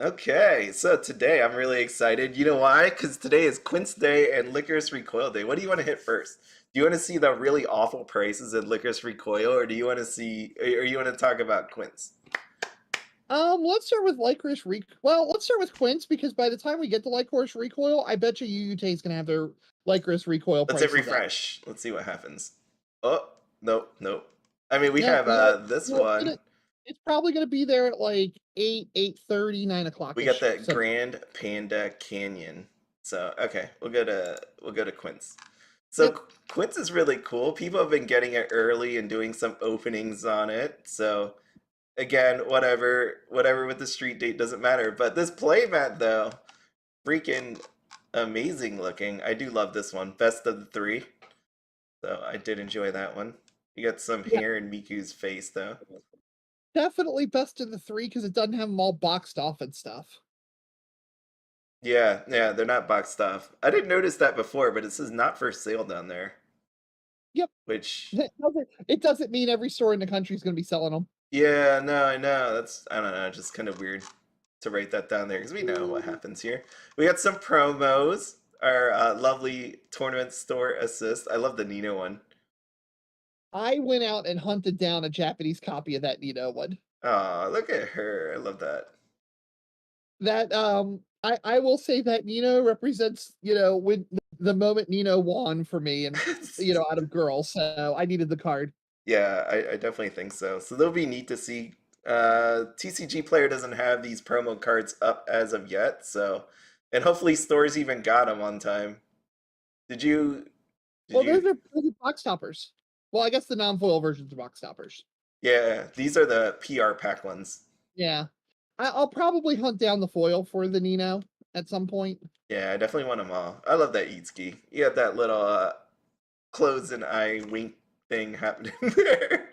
Okay, so today I'm really excited. You know why? Because today is Quints Day and Lycoris Recoil Day. What do you want to hit first? Do you want to see the really awful prices in Lycoris Recoil, or do you want to see, or you want to talk about Quints? Let's start with Lycoris Well, let's start with Quints because by the time we get to Lycoris Recoil, I bet you UT's gonna have their Lycoris Recoil Let's hit prices up. refresh. Let's see what happens. Oh, nope, nope. I mean, we No, have no, this no, one. it's probably gonna be there at like 8:30, 9 o'clock We got ish. the So Grand Panda Canyon. So okay, we'll go to Quints. So yep. Quints is really cool. People have been getting it early and doing some openings on it. So again, whatever with the street date doesn't matter. But this playmat though, freaking amazing looking. I do love this one. Best of the three. So I did enjoy that one. You got some Yeah, hair in Miku's face though. definitely best of the three because it doesn't have them all boxed off and stuff. Yeah, yeah, they're not boxed off. I didn't notice that before, but it says not for sale down there. Yep. Which, It doesn't mean every store in the country is gonna be selling them. yeah, no, I know. I don't know, just kind of weird to write that down there because we know what happens here. We got some promos. Our lovely tournament store assist. I love the Nino one. I went out and hunted down a Japanese copy of that Nino one. Oh, look at her. I love that. That I will say that Nino represents, when the moment Nino won for me and out of girls, so I needed the card. Yeah, I definitely think so. So that'll be neat to see. TCG Player doesn't have these promo cards up as of yet, so and hopefully stores even got them on time. Did you? Did Well, those you? are those are box toppers. Well, I guess the non-foil versions are box toppers. Yeah, these are the PR pack ones. Yeah. I'll probably hunt down the foil for the Nino at some point. Yeah, I definitely want them all. I love that Ichiki. You got that little close and eye wink thing happening there.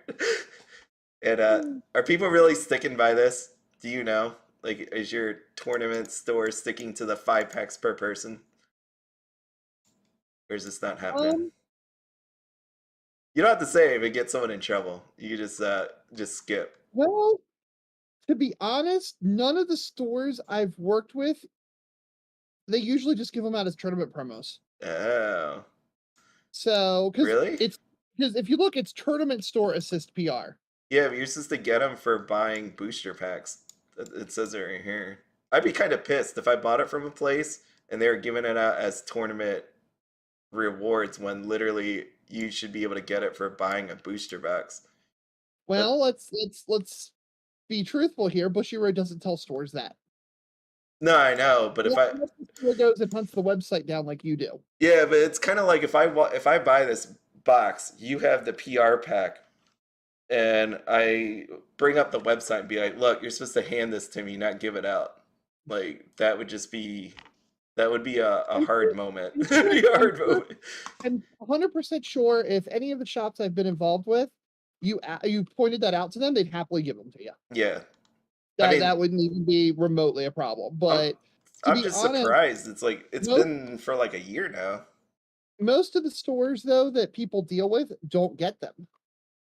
And Mm. are people really sticking by this? Do you know? Like, is your tournament store sticking to the 5 packs per person? Or is this not happening? Um, You don't have to say if it gets someone in trouble. You can just skip. well, to be honest, none of the stores I've worked with, they usually just give them out as tournament promos. Oh, So, really? because if you look, it's tournament store assist PR. Yeah, but you're supposed to get them for buying booster packs. It says it right here. I'd be kind of pissed if I bought it from a place and they were giving it out as tournament rewards when literally you should be able to get it for buying a booster box. But Well, let's be truthful here. Bushiroad doesn't tell stores that. no, I know, but if I Unless the store goes and hunts the website down like you do. yeah, but it's kind of like if I buy this box, you have the PR pack, and I bring up the website and be like, "Look, you're supposed to hand this to me, not give it out." Like that would be a I'm hard sure, moment. I'm It'd sure, be a I'm hard sure, moment. I'm 100% sure if any of the shops I've been involved with, you pointed that out to them, they'd happily give them to you. Yeah, I That mean, that wouldn't even be remotely a problem. I'm But to I'm be just honest, surprised. It's like it's most been for like a year now. most of the stores though that people deal with don't get them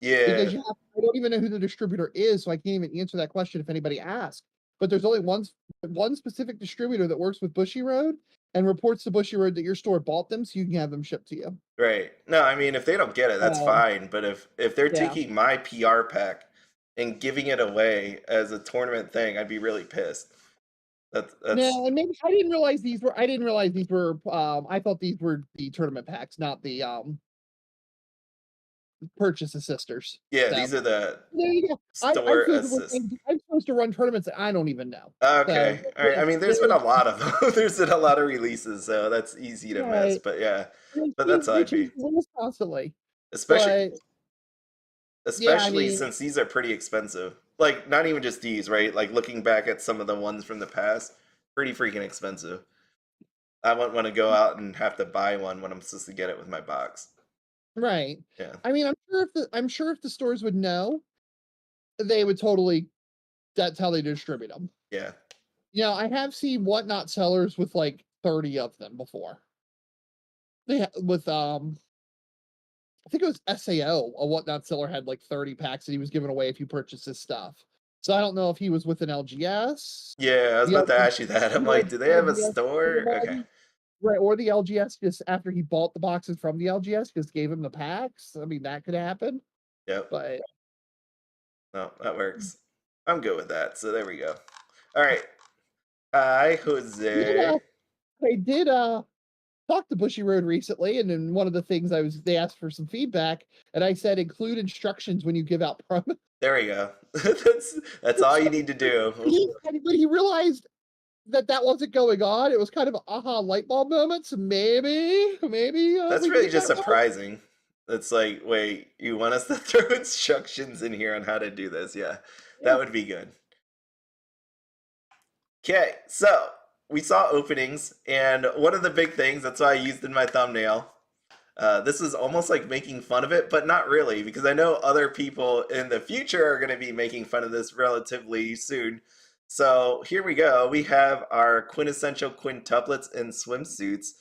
Yeah, because I don't even know who the distributor is, so I can't even answer that question if anybody asks. But there's only one specific distributor that works with Bushiroad and reports to Bushiroad that your store bought them, so you can have them shipped to you. right. No, I mean if they don't get it, that's Um, fine. But if they're yeah. taking my PR pack and giving it away as a tournament thing, I'd be really pissed. That's No, and maybe I didn't realize these were, I thought these were the tournament packs, not the, purchase assisters. yeah, So, these are the there you go. store assist. I'm supposed to run tournaments that I don't even know. So, Okay, all right. I mean, there there's been a you lot of them. There's been a lot of releases, so that's easy to go. miss. Right. But yeah, but They that's how they I'd change be, the rules constantly, especially but, yeah, I especially mean, since these are pretty expensive. Like not even just these, right? Like looking back at some of the ones from the past, pretty freaking expensive. I wouldn't want to go out and have to buy one when I'm supposed to get it with my box. right. Yeah, I mean, I'm sure if the stores would know, they would totally that's how they distribute them. yeah. I have seen whatnot sellers with, like, 30 of them before. With, I think it was SAO, a whatnot seller had, like, 30 packs that he was giving away if you purchased his stuff. So I don't know if he was with an LGS. Yeah, I was The about to LGS, ask you that. I'm like, do they have a store? Okay. right, or the LGS just after he bought the boxes from the LGS just gave him the packs. I mean, that could happen. Yep. But No, that works. I'm good with that. So there we go. All right. Hi, Jose. I did talk to Bushy Road recently, and then one of the things they asked for some feedback, and I said include instructions when you give out promos. There we go. That's all you need to do. But he realized that wasn't going on. It was kind of an aha light bulb moment. So maybe That's we really get just that right. surprising. It's like, wait, you want us to throw instructions in here on how to do this? Yeah, that would be good. Okay, so we saw openings, and one of the big things, that's why I used in my thumbnail. This is almost like making fun of it, but not really, because I know other people in the future are going to be making fun of this relatively soon. So here we go. We have our quintessential quintuplets in swimsuits.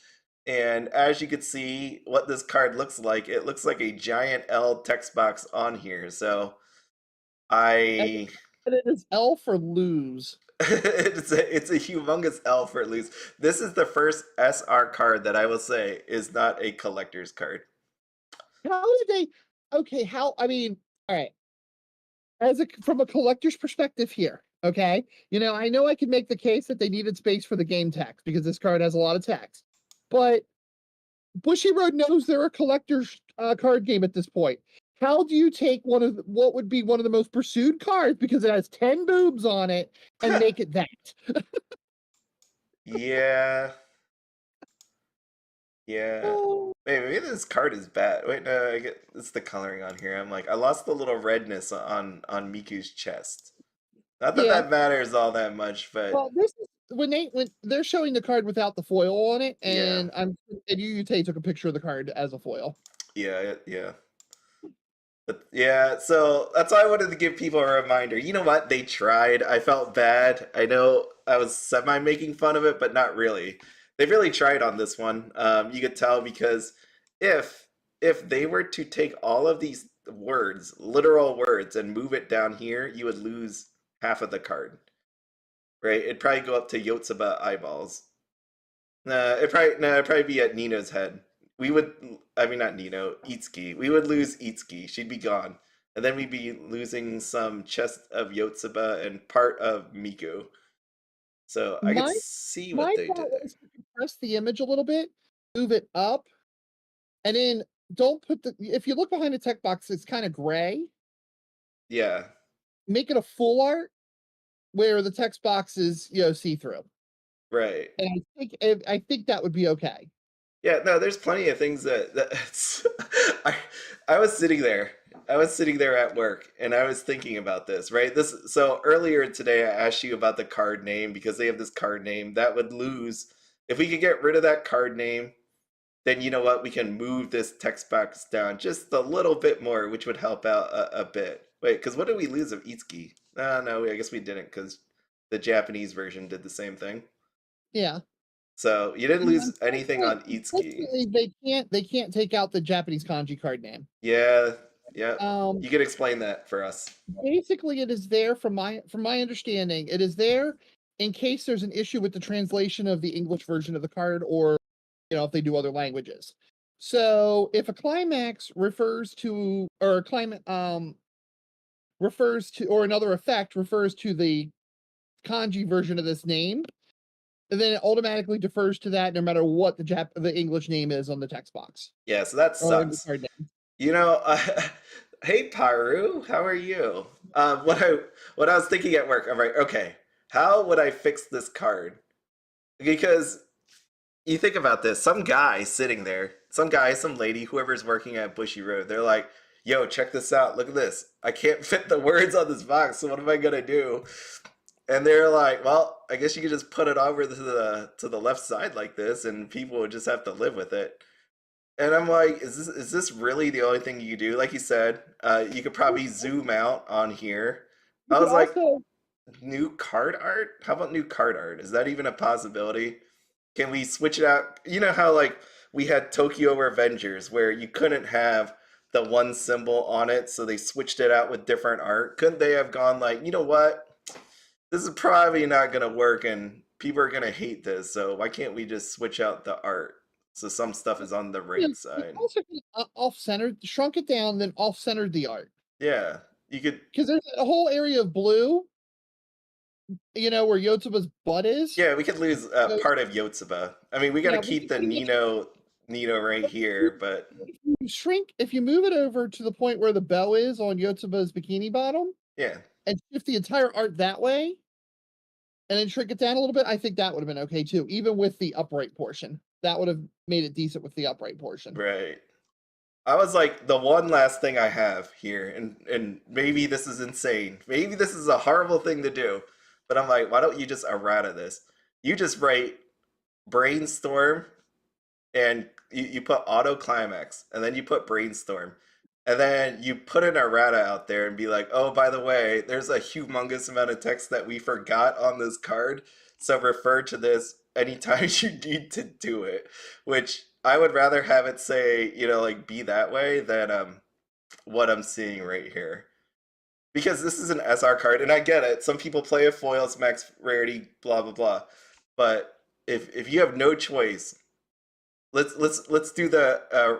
And as you can see, what this card looks like, it looks like a giant L text box on here. So And it is L for lose. it's a humongous L for lose. This is the first SR card that I will say is not a collector's card. How did they? Okay, how? I mean, all right. From a collector's perspective here, okay. I know I could make the case that they needed space for the game text because this card has a lot of text, but Bushy Road knows they're a collector's card game at this point. How do you take what would be one of the most pursued cards because it has 10 boobs on it and make it that? Yeah. Yeah. Oh. Maybe this card is bad. Wait, no, it's the coloring on here. I'm like, I lost the little redness on Miku's chest. Not that Yeah. that matters all that much, but Well, this is when they're showing the card without the foil on it, yeah. and Yute took a picture of the card as a foil. Yeah, yeah. But yeah, so that's why I wanted to give people a reminder. You know what? They tried. I felt bad. I know I was semi making fun of it, but not really. They really tried on this one. You could tell because if they were to take all of these words, literal words, and move it down here, you would lose half of the card. Right? It'd probably go up to Yotsuba eyeballs. It'd probably be at Nino's head. We would, I mean, not Nino, Itsuki. We would lose Itsuki. She'd be gone. And then we'd be losing some chest of Yotsuba and part of Miku. So I could see what they did. Was to compress the image a little bit, move it up, and then don't put if you look behind the tech box, it's kind of gray. Yeah. Make it a full art where the text box is, see-through. Right. And I think that would be okay. Yeah, no, there's plenty of things I was sitting there. I was sitting there at work and I was thinking about this, right? So earlier today I asked you about the card name because they have this card name that would lose. If we could get rid of that card name, then you know what? We can move this text box down just a little bit more, which would help out a bit. Wait, because what did we lose of Itsuki? No, I guess we didn't because the Japanese version did the same thing. Yeah. So you didn't lose anything on Itsuki. They can't take out the Japanese kanji card name. Yeah. You could explain that for us. Basically, it is there from my understanding. It is there in case there's an issue with the translation of the English version of the card, or if they do other languages. So if a climax refers to, or a climate refers to, or another effect refers to the kanji version of this name, and then it automatically defers to that no matter what the English name is on the text box. Yeah, so that sucks. Hey Paru, how are you? What I was thinking at work, I'm like, okay, how would I fix this card? Because you think about this, some guy sitting there, some lady, whoever's working at Bushy Road, they're like, yo, check this out, look at this. I can't fit the words on this box, so what am I gonna do? And they're like, well, I guess you could just put it over to the left side like this, and people would just have to live with it. And I'm like, is this really the only thing you do? Like you said, you could probably zoom out on here. I was like, new card art? How about new card art? Is that even a possibility? Can we switch it out? You know how like we had Tokyo Revengers where you couldn't have the one symbol on it, so they switched it out with different art. Couldn't they have gone like, you know what? This is probably not gonna work and people are gonna hate this, so why can't we just switch out the art? So some stuff is on the Yeah, right they side. also off-centered, shrunk it down, then off-centered the art. Yeah. You could Because there's a whole area of blue, where Yotsuba's butt is. yeah, we could lose So, part of Yotsuba. I mean we gotta yeah, we keep can the pretty much Nino right here, but if you move it over to the point where the bow is on Yotsuba's bikini bottom yeah. and shift the entire art that way, and then shrink it down a little bit, I think that would have been okay too, even with the upright portion. That would have made it decent with the upright portion. Right. I was like, the one last thing I have here, and maybe this is insane. Maybe this is a horrible thing to do, but I'm like, why don't you just errata this? You just write brainstorm and you put auto climax and then you put brainstorm and then you put an errata out there and be like, oh, by the way, there's a humongous amount of text that we forgot on this card, so refer to this anytime you need to do it, which I would rather have it say, like be that way than what I'm seeing right here, because this is an SR card and I get it, some people play a foils max rarity, blah blah blah, but if you have no choice, let's do the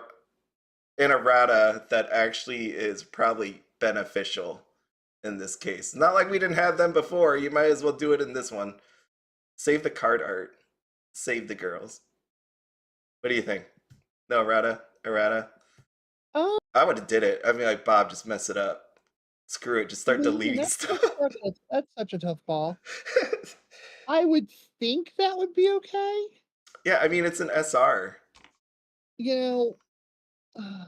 an errata that actually is probably beneficial in this case. Not like we didn't have them before. You might as well do it in this one. Save the card art. Save the girls. What do you think? No errata. Um, I would have did it. I mean, like Bob, just mess it up. Screw it. Just start deleting stuff. that's such a tough call. I would think that would be okay. Yeah, I mean it's an SR. You know, uh,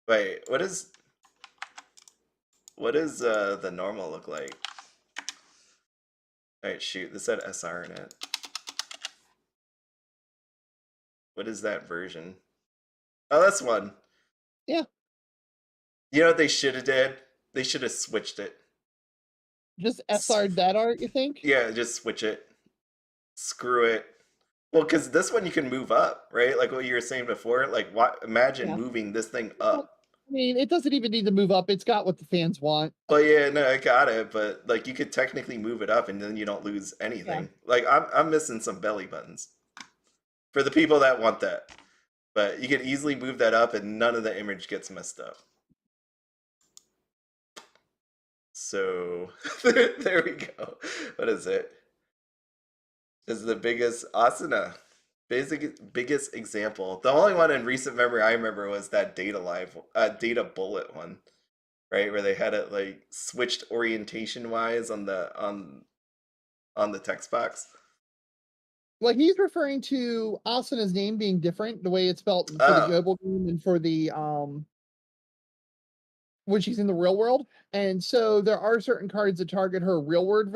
Wait, what is the normal look like? Alright, shoot, this had SR in it. What is that version? Oh, that's one. yeah, You know what they should have did? They should have switched it. just SR'd that art, you think? Yeah, just switch it. Screw it. Well, because this one you can move up, right? Like what you were saying before. Like, what? Imagine Yeah. moving this thing Well, up. I mean, it doesn't even need to move up. It's got what the fans want. Well, yeah, no, I got it, but like you could technically move it up, and then you don't lose anything. Like I'm missing some belly buttons for the people that want that, but you could easily move that up, and none of the image gets messed up. So there we go. What is it? This is the biggest asana. Biggest example. The only one in recent memory I remember was that Data Bullet one, right? Where they had it like switched orientation wise on the text box. Well, he's referring to Asana's name being different, the way it's spelled for the Oh, global game and for the when she's in the real world. And so there are certain cards that target her real world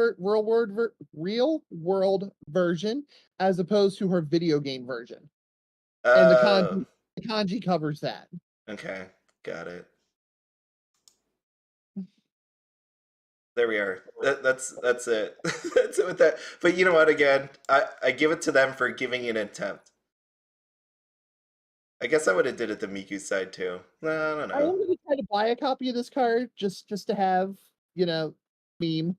version as opposed to her video game version. And oh, the kanji covers that. okay, got it. There we are. That's it. That's it with that. But you know what? Again, I give it to them for giving an attempt. I guess I would have did it the Miku side too. No, I don't I am know. going to try to buy a copy of this card just to have, meme.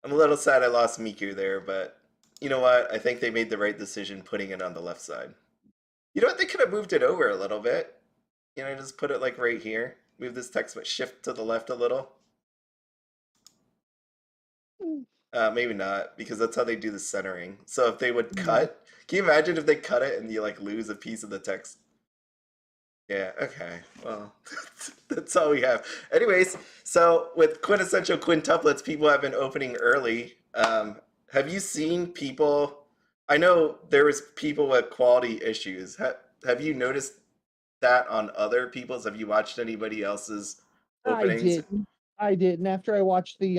I'm a little sad I lost Miku there, but you know what? I think they made the right decision putting it on the left side. You know what? They could have moved it over a little bit. Just put it like right here. Move this text, but shift to the left a little. Maybe not, because that's how they do the centering. So if they would cut, can you imagine if they cut it and you like lose a piece of the text? Yeah, okay. Well, that's all we have. Anyways, so with quintessential quintuplets, people have been opening early. Have you seen people? I know there was people with quality issues. Have you noticed that on other people's? Have you watched anybody else's I openings? didn't. I didn't. After I watched the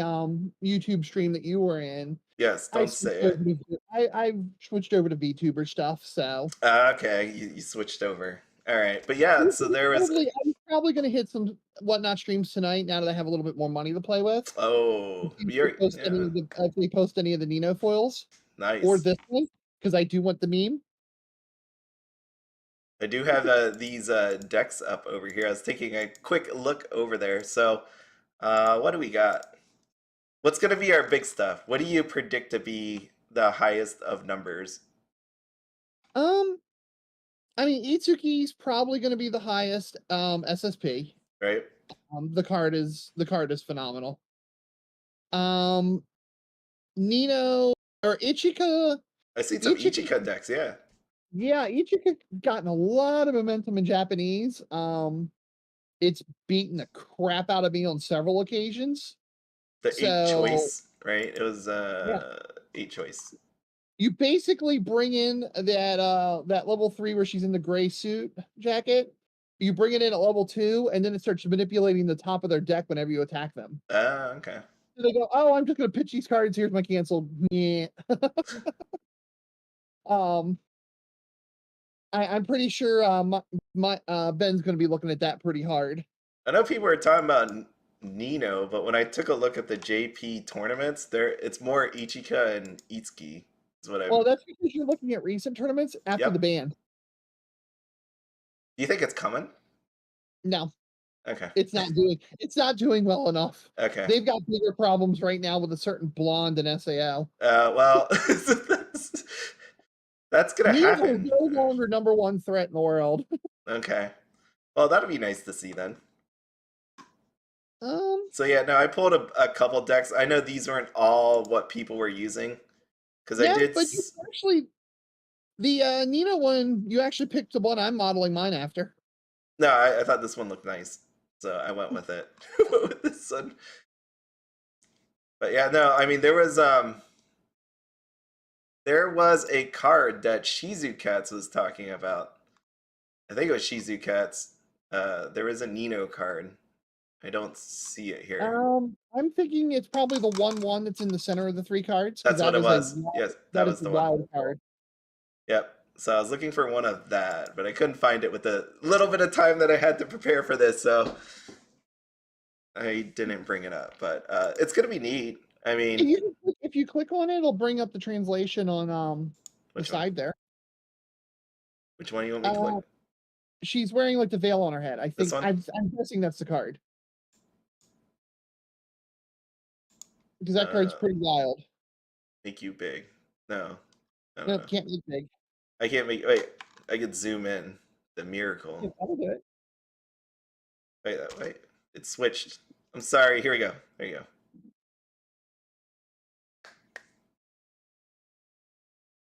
YouTube stream that you were in, Yes, I don't switched say over it. to I switched over to VTuber stuff. So Okay, you switched over. All right, but yeah, so there was. I'm probably going to hit some whatnot streams tonight now that I have a little bit more money to play with. Oh, yeah, If they post any of the Nino foils or nice. this one, because I do want the meme. I do have these decks up over here. I was taking a quick look over there. So, what do we got? What's going to be our big stuff? What do you predict to be the highest of numbers? Um, I mean, Itsuki's probably going to be the highest SSP. Right? The card is phenomenal. Um, Nino or Ichika. I see some Ichika, Ichika decks. Yeah, yeah, Ichika gotten a lot of momentum in Japanese. It's beaten the crap out of me on several occasions. the eight So choice. Right? It was yeah, eight choice. you basically bring in that level 3 where she's in the gray suit jacket. You bring it in at level 2, and then it starts manipulating the top of their deck whenever you attack them. Okay. So they go, "Oh, I'm just gonna pitch these cards. Here's my cancel." Yeah. um, I'm pretty sure my Ben's gonna be looking at that pretty hard. I know people are talking about Nino, but when I took a look at the JP tournaments, it's more Ichika and Itsuki. Is what Well, I'm. that's because you're looking at recent tournaments after the Yep. ban. Do you think it's coming? No, Okay. it's not doing well enough. Okay. They've got bigger problems right now with a certain blonde in SAO. Well, that's gonna Nino is happen. no longer number one threat in the world. Okay. Well, that'll be nice to see then. Um, So yeah, no, I pulled a couple decks. I know these weren't all what people were using because I yeah, did. but you actually the Nino one, you actually picked the one I'm modeling mine after. No, I thought this one looked nice, so I went with it. Went with this one. But yeah, no, I mean there was a card that Shizu Cats was talking about. I think it was Shizu Cats. There is a Nino card. I don't see it here. I'm thinking it's probably the 1/1 that's in the center of the 3 cards because That's what it was. Yes, that that is was a the one. wild card. Yep. So I was looking for one of that, but I couldn't find it with the little bit of time that I had to prepare for this, so I didn't bring it up. But it's gonna be neat. I mean, If you click on it, it'll bring up the translation on the which one? side there. Which one do you want me to click? Uh, she's wearing like the veil on her head. I This think one? I'm guessing that's the card because that card's pretty wild. Make you big. No, I don't No, know. can't make big. I can't make. Wait, I could zoom in. The Yeah, miracle. that'll do it. Wait. It switched. I'm sorry. Here we go. There you go.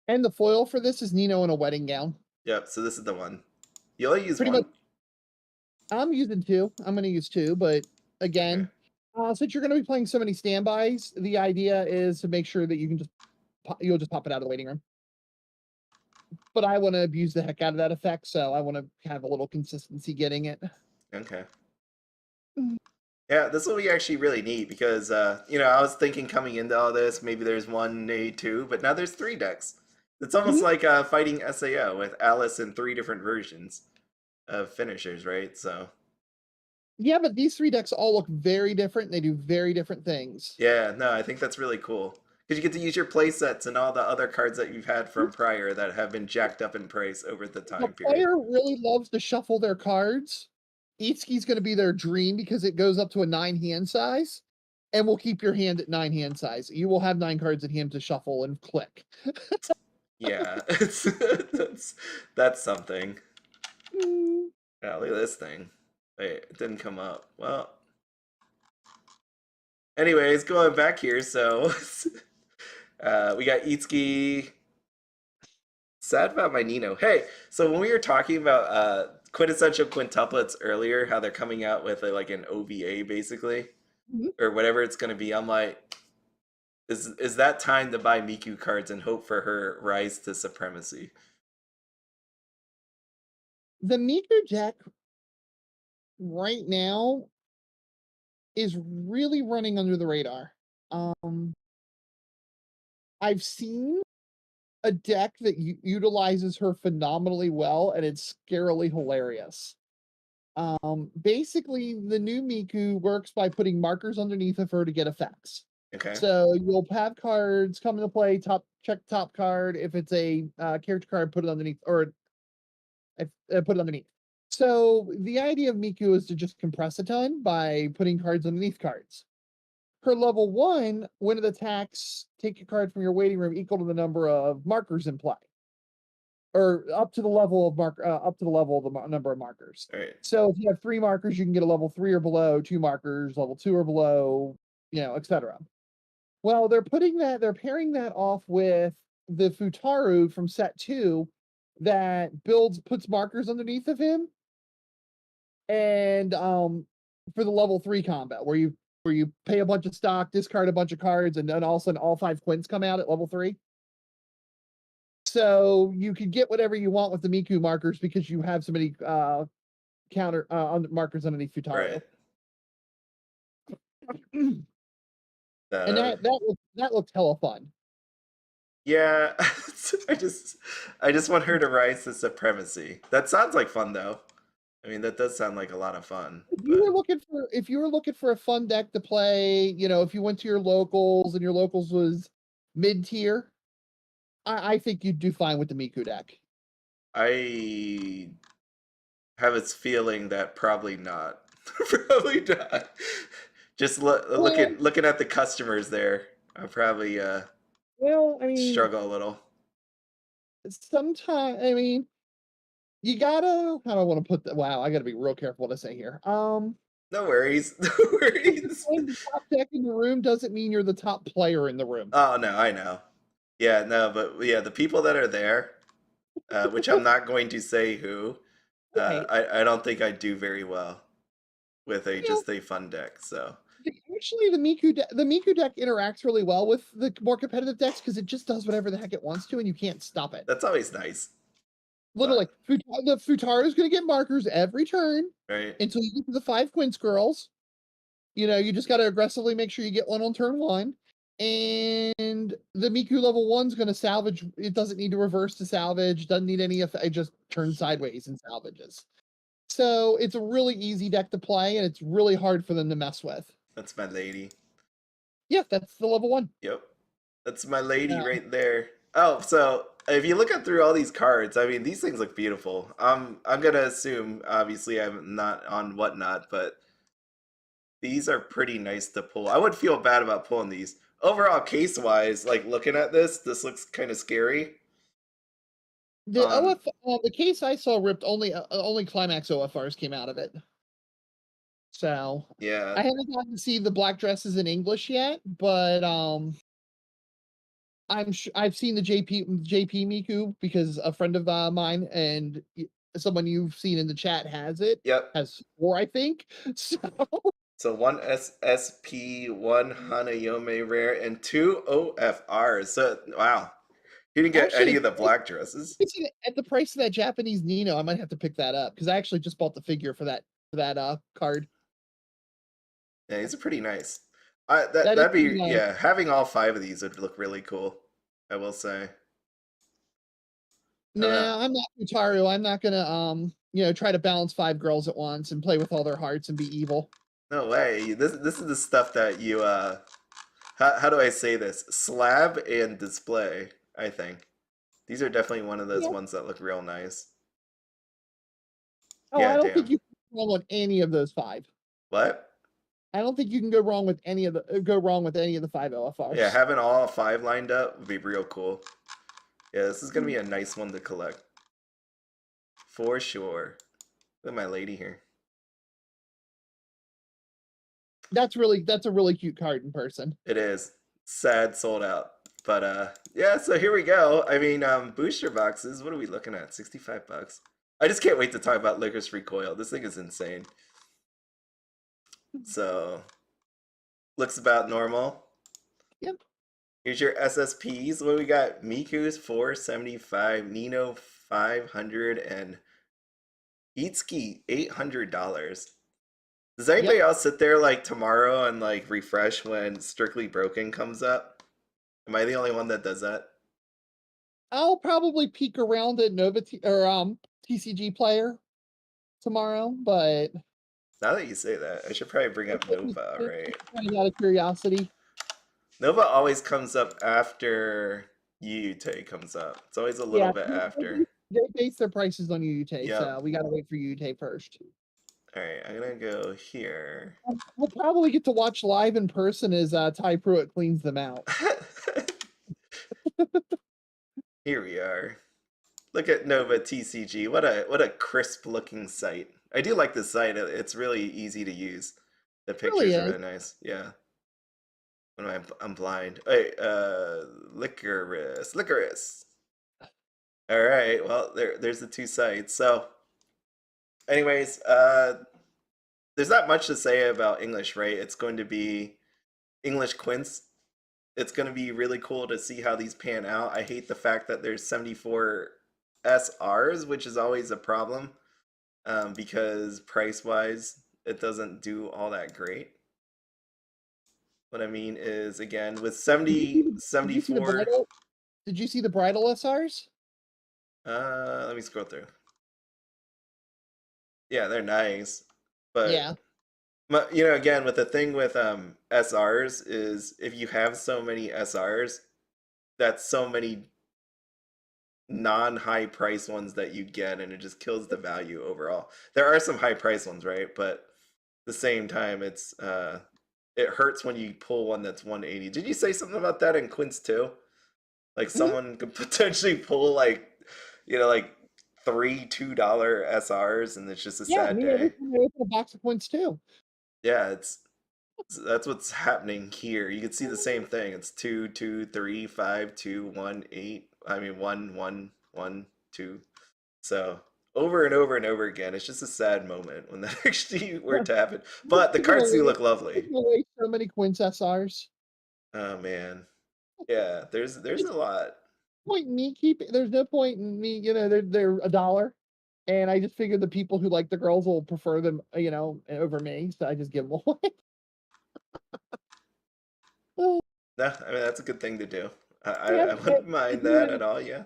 And the foil for this is Nino in a wedding gown. Yep. So this is the one. You only use Pretty one. much. I'm using 2. I'm going to use 2, but Okay. again, since you're going to be playing so many standbys, the idea is to make sure that you'll just pop it out of the waiting room. But I want to abuse the heck out of that effect, so I want to have a little consistency getting it. Okay. Mm. Yeah, this will be actually really neat because I was thinking coming into all this, maybe there's one, maybe two, but now there's 3 decks. It's almost like fighting SAO with Alice in 3 different versions of finishers, right? So Yeah, but these 3 decks all look very different. They do very different things. yeah, no, I think that's really cool because you get to use your play sets and all the other cards that you've had from prior that have been jacked up in price over the The time period. player really loves to shuffle their cards. Itsuki's going to be their dream because it goes up to a 9 hand size, and will keep your hand at 9 hand size. You will have 9 cards at hand to shuffle and click. Yeah, that's something. Mm. Yeah, look at this thing. Wait, it didn't come up. Well, anyways, going back here, so we got Itsuki. Sad about my Nino. Hey, so when we were talking about quintessential quintuplets earlier, how they're coming out with like an OVA basically, Mhm. or whatever it's gonna be, I'm like, is that time to buy Miku cards and hope for her rise to supremacy? The Miku deck right now is really running under the radar. I've seen a deck that utilizes her phenomenally well, and it's scarily hilarious. Basically, the new Miku works by putting markers underneath of her to get effects. Okay. So you'll have cards come into play. Check top card. If it's a character card, put it underneath, or I put it underneath. So the idea of Miku is to just compress a ton by putting cards underneath cards. Per level 1, when it attacks, take a card from your waiting room equal to the number of markers in play, or up to the level of the number of markers. All right. So if you have 3 markers, you can get a level 3 or below, 2 markers, level 2 or below, etc. Well, they're pairing that off with the Futaru from set 2 that puts markers underneath of him, and for the level 3 combat where you pay a bunch of stock, discard a bunch of cards, and then all of a sudden all 5 Quints come out at level 3. So you could get whatever you want with the Miku markers because you have so many counter markers underneath Futaru. Right. And that looked hella fun. Yeah, I just want her to rise to supremacy. That sounds like fun though. I mean, that does sound like a lot of fun. If you were looking for a fun deck to play, if you went to your locals and your locals was mid-tier, I think you'd do fine with the Miku deck. I have this feeling that probably not. Probably not. Just looking at the customers there, I probably struggle a little. Sometimes, I mean, you gotta. How do I want to put that? Wow, I gotta be real careful what I say here. No worries. No worries. The top deck in the room doesn't mean you're the top player in the room. Oh no, I know. Yeah, no, but yeah, the people that are there, which I'm not going to say who, I don't think I do very well with just a fun deck. So actually, the Miku deck interacts really well with the more competitive decks because it just does whatever the heck it wants to, and you can't stop it. That's always nice. Literally, the Futaru is going to get markers every turn, right? Until you get to the 5 Quints girls. You just got to aggressively make sure you get one on turn 1. And the Miku level 1's going to salvage. It doesn't need to reverse to salvage. Doesn't need any effect. It just turns sideways and salvages. So it's a really easy deck to play, and it's really hard for them to mess with. That's my lady. Yeah, that's the level 1. Yep, that's my lady right there. Oh, so if you look at through all these cards, I mean, these things look beautiful. I'm gonna assume, obviously, I'm not on Whatnot, but these are pretty nice to pull. I would feel bad about pulling these. Overall, case-wise, like looking at this looks kind of scary. The case I saw ripped, only Climax OFRs came out of it. So yeah, I haven't gotten to see the black dresses in English yet, but I've seen the JP Miku because a friend of mine and someone you've seen in the chat has it. Yep, has 4, I think. So 1 SSP, 1 Hanayome rare, and 2 OFRs. So wow, you didn't get any of the black dresses. At the price of that Japanese Nino, I might have to pick that up because I actually just bought the figure for that card. Yeah, these are pretty nice. That'd be nice. Yeah. Having all 5 of these would look really cool. I will say. No, I'm not Futaru. I'm not gonna try to balance 5 girls at once and play with all their hearts and be evil. No way. This is the stuff that you how do I say this? Slab and display, I think. These are definitely one of those ones that look real nice. Oh, yeah, I don't think you can go wrong with any of those 5. What? I don't think you can go wrong with any of the 5 OFRs. Yeah, having all 5 lined up would be real cool. Yeah, this is gonna be a nice one to collect. For sure. Look at my lady here. That's a really cute card in person. It is. Sad sold out. But yeah, so here we go. I mean, booster boxes, what are we looking at? $65. I just can't wait to talk about Lycoris Recoil. This thing is insane. So looks about normal. Yep. Here's your SSPs. What we got? Miku's $475, Nino $500, and Ichika $800. Does anybody else sit there like tomorrow and like refresh when Strictly Broken comes up? Am I the only one that does that? I'll probably peek around at Nova or TCG Player tomorrow, but now that you say that, I should probably bring up Nova, right? Kind of out of curiosity. Nova always comes up after Yute comes up. It's always a little bit after. base their prices on UUT, Yep. so we gotta wait for UUT first. All right, I'm gonna go here. We'll probably get to watch live in person as Ty Pruitt cleans them out. Here we are. Look at Nova TCG. What a crisp looking site. I do like this site. It's really easy to use. The Really pictures are is. really nice. Yeah. What am I'm blind. Wait, Lycoris. All right. Well, there's the two sites. So, anyways, there's not much to say about English, right? It's going to be English Quints. It's going to be really cool to see how these pan out. I hate the fact that there's 74 SRs, which is always a problem because price-wise, it doesn't do all that great. What I mean is, again, with 74... Did you see the bridal SRs? Let me scroll through. Yeah, they're nice. But, yeah. You know, again, with the thing with SRs is if you have so many SRs, that's so many non-high price ones that you get, and it just kills the value overall. There are some high price ones, right? But at the same time, it's it hurts when you pull one that's 180. Did you say something about that in Quints too? Like someone could potentially pull like, you know, like 3 $2 SRs, and it's just a sad day. Every time I open a box of Quints too. Yeah, that's what's happening here. You can see the same thing. It's 2 2 3 5 2 1 8. I mean 1 1 1 2. So over and over and over again. It's just a sad moment when that actually were to happen. But the cards do look lovely. So many Quints SRs. Oh man, yeah. There's a lot. There's no point in me. You know, they're $1, and I just figured the people who like the girls will prefer them. You know, over me, so I just give them away. No, I mean that's a good thing to do. I wouldn't mind that at all. Yeah.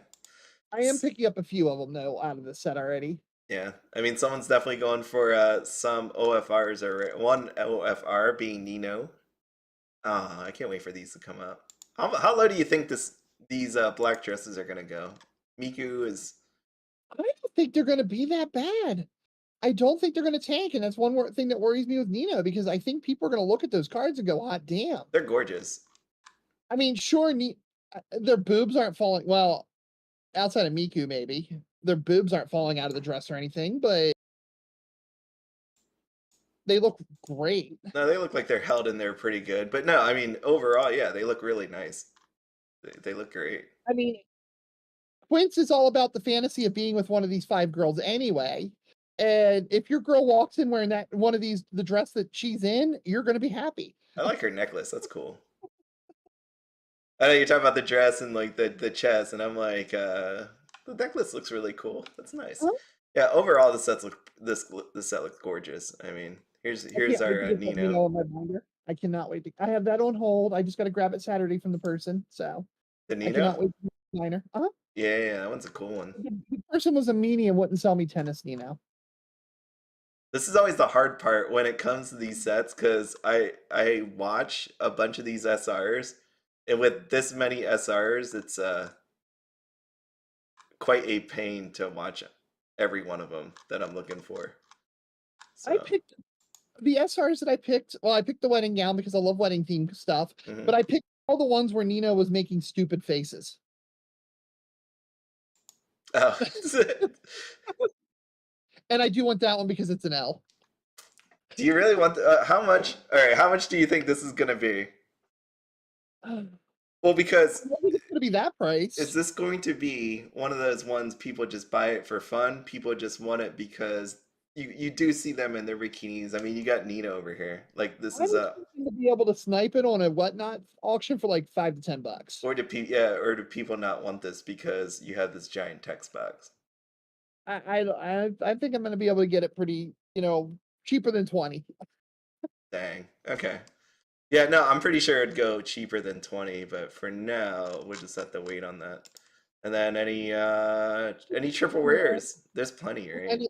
I am picking up a few of them though out of the set already. Yeah, I mean someone's definitely going for some OFRs or one OFR being Nino. I can't wait for these to come up. How low do you think these black dresses are gonna go? Miku is. I don't think they're gonna be that bad. I don't think they're gonna tank, and that's one more thing that worries me with Nino because I think people are gonna look at those cards and go, "Hot damn!" They're gorgeous. I mean, sure, their boobs aren't falling. Well, outside of Miku, maybe their boobs aren't falling out of the dress or anything, but they look great. No, they look like they're held in there pretty good. But no, I mean overall, yeah, they look really nice. They look great. I mean, Quints is all about the fantasy of being with one of these 5 girls anyway. And if your girl walks in wearing the dress that she's in, you're going to be happy. I like her necklace. That's cool. I know you're talking about the dress and like the chest, and I'm like, the necklace looks really cool. That's nice. Huh? Yeah, overall the set looks gorgeous. I mean, here's our Nino. I cannot wait. I have that on hold. I just got to grab it Saturday from the person. So The Nino? I cannot wait for the designer. Yeah, that one's a cool one. The person was a meanie and wouldn't sell me tennis Nino. This is always the hard part when it comes to these sets because I watch a bunch of these SRs, and with this many SRs, it's quite a pain to watch every one of them that I'm looking for. So. I picked the SRs that I picked. Well, I picked the wedding gown because I love wedding themed stuff, but I picked all the ones where Nino was making stupid faces. Oh. And I do want that one because it's an L. Do you really want how much? All right, how much do you think this is going to be? Well, because I don't think it's going to be that price. Is this going to be one of those ones people just buy it for fun? People just want it because you do see them in their bikinis. I mean, you got Nino over here. Like this is to be able to snipe it on a whatnot auction for like $5 to $10. Or do people not want this because you have this giant text box? I think I'm going to be able to get it pretty, cheaper than 20. Dang. Okay. Yeah, no, I'm pretty sure it'd go cheaper than 20, but for now, we'll just have to wait on that. And then any triple rares? There's plenty, right?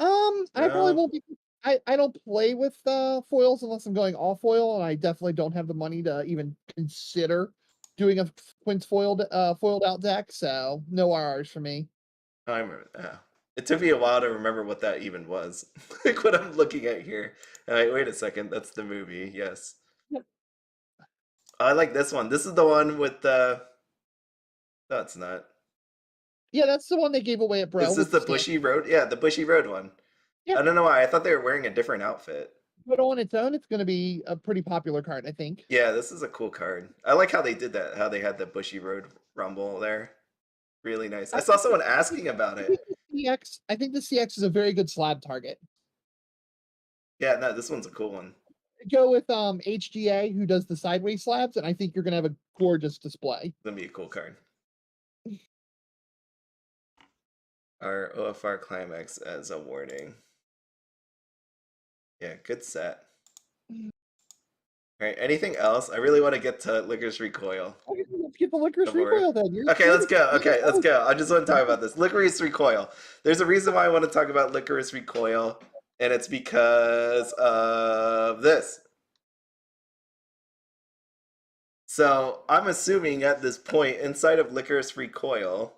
I probably won't be. I don't play with foils unless I'm going all foil, and I definitely don't have the money to even consider doing a Quints foiled out deck. So no RRs for me. I remember. It took me a while to remember what that even was. Like what I'm looking at here. Wait a second. That's the movie. Yes. Yep. I like this one. This is the one with the. No, it's not. Yeah, that's the one they gave away at Bro. Is this With the the stamp. Bushy Road? Yeah, the Bushy Road one. Yeah. I don't know why. I thought they were wearing a different outfit. But on its own, it's going to be a pretty popular card, I think. Yeah, this is a cool card. I like how they did that. How they had the Bushy Road Rumble there. Really nice. I I saw think someone asking about it. I think the CX is a very good slab target. Yeah, no, this one's a cool one. Go with HGA, who does the sideways slabs, and I think you're going to have a gorgeous display. It's gonna be a cool card. Our OFR Climax as a warning. Yeah, good set. All right, anything else? I really want to get to Lycoris Recoil. Okay, let's get the Lycoris Before- Recoil then. Okay, let's go. Okay, let's go. I just want to talk about this. Lycoris Recoil. There's a reason why I want to talk about Lycoris Recoil, and it's because of this. So I'm assuming at this point, inside of Lycoris Recoil,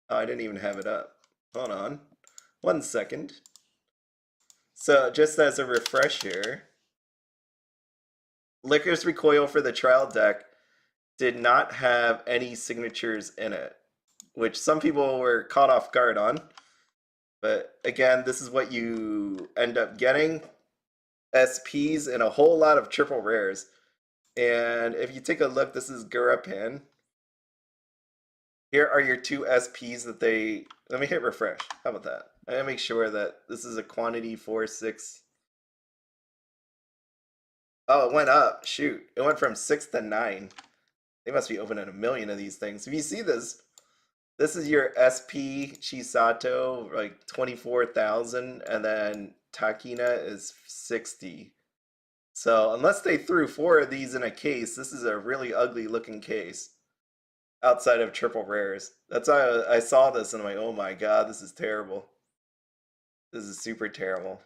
oh, I didn't even have it up. Hold on. 1 second. So just as a refresher, Lycoris Recoil for the trial deck did not have any signatures in it, which some people were caught off guard on. But again, this is what you end up getting. SPs and a whole lot of triple rares. And if you take a look, this is Gurapan. Here are your 2 SPs that they... Let me hit refresh. How about that? I gotta make sure that this is a quantity 4, 6... Oh, it went up. Shoot. It went from 6 to 9. They must be opening a million of these things. If you see this, this is your SP Chisato, like 24,000, and then Takina is 60. So unless they threw 4 of these in a case, this is a really ugly looking case outside of triple rares. That's why I saw this and I'm like, oh my god, this is terrible. This is super terrible.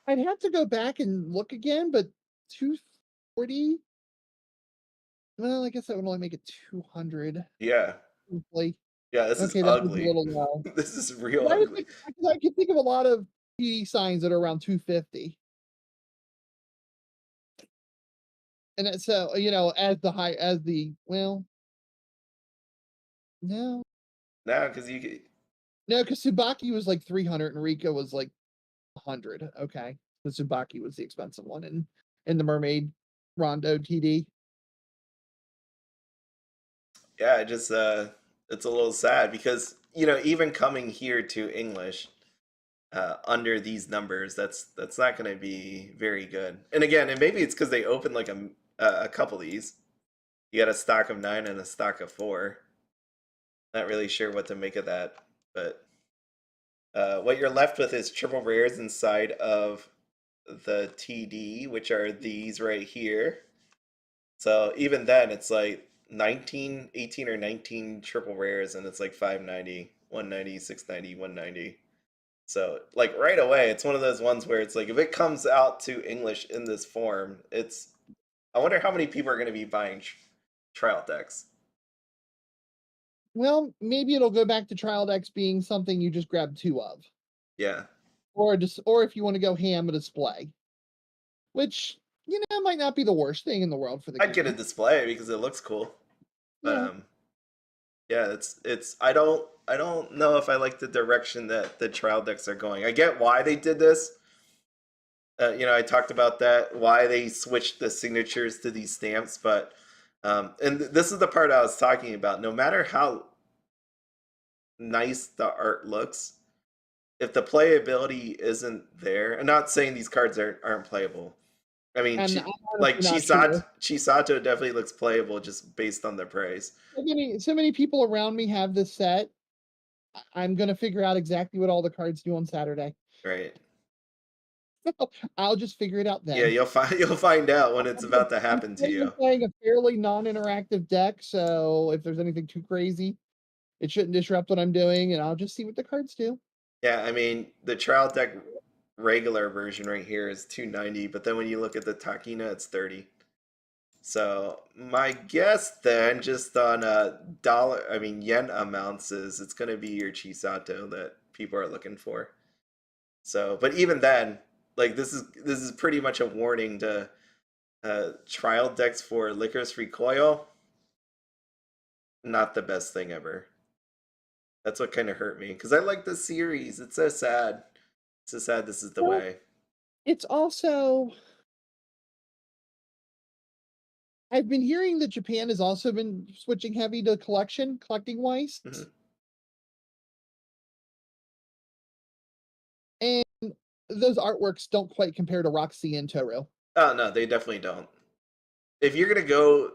I'd have to go back and look again, but 240. Well, I guess that would only make it 200. Yeah. Like, Yeah, this okay, is that's ugly. a little low. This is real I ugly. can think of a lot of PD signs that are around 250. And so, as the well, no, No, because you could, no, because Tsubaki was like 300 and Rika was like 100. Okay, the Tsubaki was the expensive one in the Mermaid Rondo TD. yeah, it's a little sad because even coming here to English under these numbers, that's not going to be very good. And again, and maybe it's because they opened like a couple of these. You got a stock of 9 and a stock of 4. Not really sure what to make of that, but what you're left with is triple rares inside of the TD, which are these right here. So even then, it's like 19, 18 or 19 triple rares, and it's like 590, 190, 690, 190. So like right away, it's one of those ones where it's like if it comes out to English in this form, I wonder how many people are going to be buying trial decks. Well, maybe it'll go back to trial decks being something you just grab 2 of. Yeah. Or if you want to go ham, a display. Which, might not be the worst thing in the world for the I'd get a game. display because it looks cool. But Yeah. yeah, it's I don't know if I like the direction that the trial decks are going. I get why they did this. I talked about that, why they switched the signatures to these stamps, but and this is the part I was talking about. No matter how nice the art looks, if the playability isn't there, I'm not saying these cards aren't playable. I mean, And like Chisato. Chisato definitely looks playable just based on the price. So many people around me have this set. I'm gonna figure out exactly what all the cards do on Saturday. Right. I'll just figure it out then. Yeah, you'll find out when it's about to happen to you. I'm playing a fairly non-interactive deck, so if there's anything too crazy, it shouldn't disrupt what I'm doing, and I'll just see what the cards do. Yeah, I mean the trial deck regular version right here is 290, but then when you look at the Takina, it's 30. So my guess then, just on yen amounts, is it's going to be your Chisato that people are looking for. So, but even then, like this is pretty much a warning to trial decks for Lycoris Recoil. Not the best thing ever. That's what kind of hurt me because I like the series. It's so sad. It's so sad this is the Well, way. it's also I've been hearing that Japan has also been switching heavy to collecting Weiss. Mhm. And those artworks don't quite compare to Roxy and Toru. Oh no, they definitely don't. If you're gonna go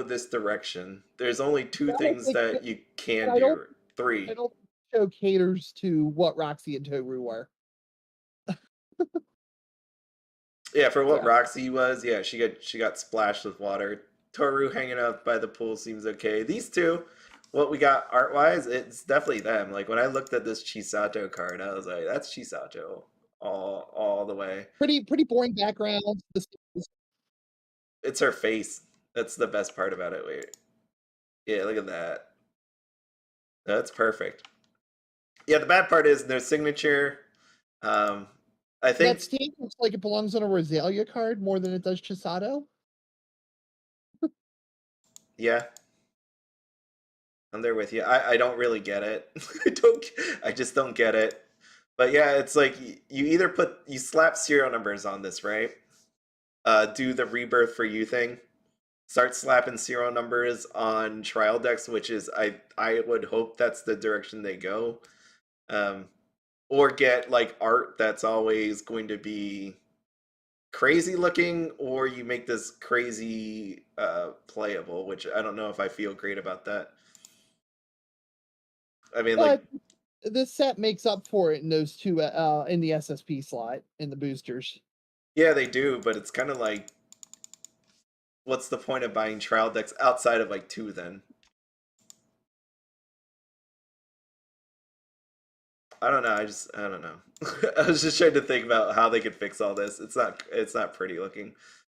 this direction, there's only two But I don't things think that you but can I don't do. I Three. don't think the show caters to what Roxy and Toru were. Yeah, for what Yeah. Roxy was, yeah, she got splashed with water. Toru hanging out by the pool seems okay. These two, what we got art wise, it's definitely them. Like when I looked at this Chisato card, I was like, that's Chisato all the way. Pretty boring backgrounds. It's her face. That's the best part about it. Wait. Yeah, look at that. That's perfect. Yeah, the bad part is their signature. Um, I That think, stamp looks like it belongs on a Rosalia card more than it does Chisato. yeah, I'm there with you. I don't really get it. I just don't get it. But yeah, it's like you either you slap serial numbers on this, right? Do the rebirth for you thing. Start slapping serial numbers on trial decks, which is I would hope that's the direction they go. Um, or get like art that's always going to be crazy looking, or you make this crazy playable, which I don't know if I feel great about that. I mean, like, But this set makes up for it in those two in the SSP slot in the boosters. yeah, they do, but it's kind of like, what's the point of buying trial decks outside of like two then? I don't know. I don't know. I was just trying to think about how they could fix all this. It's not pretty looking.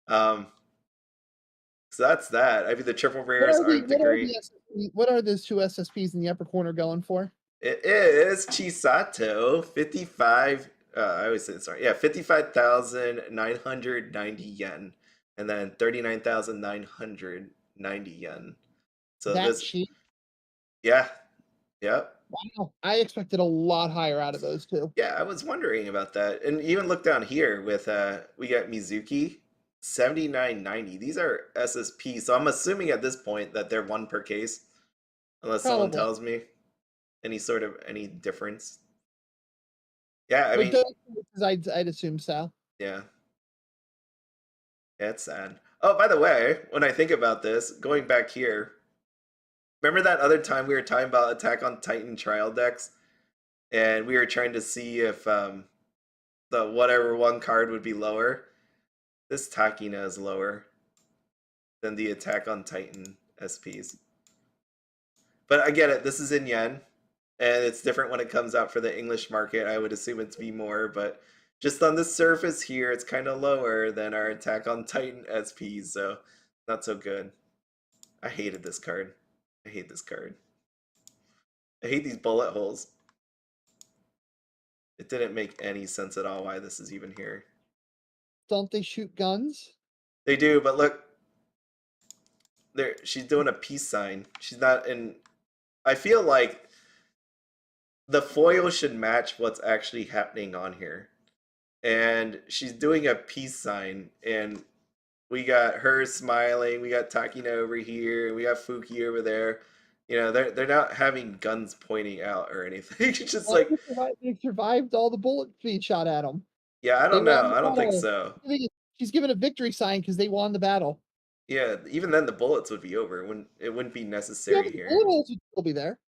Um, so that's that. I mean, the triple rares aren't the great. What are those two SSPs in the upper corner going for? It is Chisato 55. I always say sorry. Yeah, 55,990 yen, and then 39,990 yen. So That this, cheap? yeah, yep. Wow. I expected a lot higher out of those two. Yeah, I was wondering about that. And even look down here with we got Mizuki 7990. These are SSP, so I'm assuming at this point that they're one per case, unless someone Probably. tells me any difference. Yeah, I With mean, those cases, I'd assume so. yeah. Yeah, it's sad. Oh, by the way, when I think about this, going back here, remember that other time we were talking about Attack on Titan trial decks, and we were trying to see if the whatever one card would be lower. This Takina is lower than the Attack on Titan SPs. But I get it. This is in yen, and it's different when it comes out for the English market. I would assume it to be more, but just on the surface here, it's kind of lower than our Attack on Titan SPs, so not so good. I hated this card. I hate this card. I hate these bullet holes. It didn't make any sense at all why this is even here. Don't they shoot guns? They do, but look, there she's doing a peace sign. She's not in. I feel like the foil should match what's actually happening on here. And she's doing a peace sign, and we got her smiling, we got Takina over here, we got Fuki over there. You know, they're not having guns pointing out or anything. It's just Well, like, they survived all the bullet being shot at them. yeah, I They don't know. won the I don't think battle. so. She's given a victory sign because they won the battle. Yeah, even then the bullets would be over. It wouldn't be Yeah, necessary but the here. bullet holes would still be there.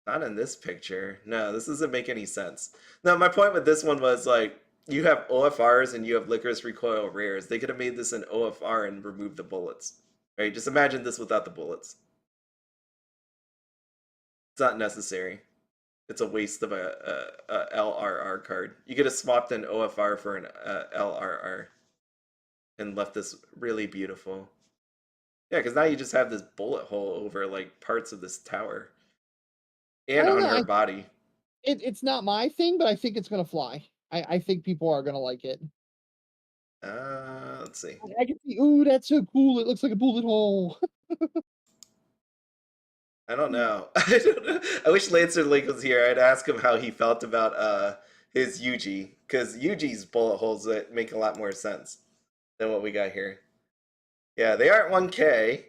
Not in this picture. No, this doesn't make any sense. No, my point with this one was like, you have OFRs and you have Lycoris Recoil rares. They could have made this an OFR and removed the bullets. Right? Just imagine this without the bullets. It's not necessary. It's a waste of a LRR card. You could have swapped an OFR for an LRR. and left this really beautiful. Yeah, because now you just have this bullet hole over like parts of this tower I and don't on know. her body. It's not my thing, but I think it's gonna fly. I think people are gonna like it. Let's see. I can see. Ooh, that's so cool! It looks like a bullet hole. I don't know. I don't know. I wish Lancer Link was here. I'd ask him how he felt about his Yuji, because Yuji's bullet holes that make a lot more sense than what we got here. Yeah, they aren't 1K.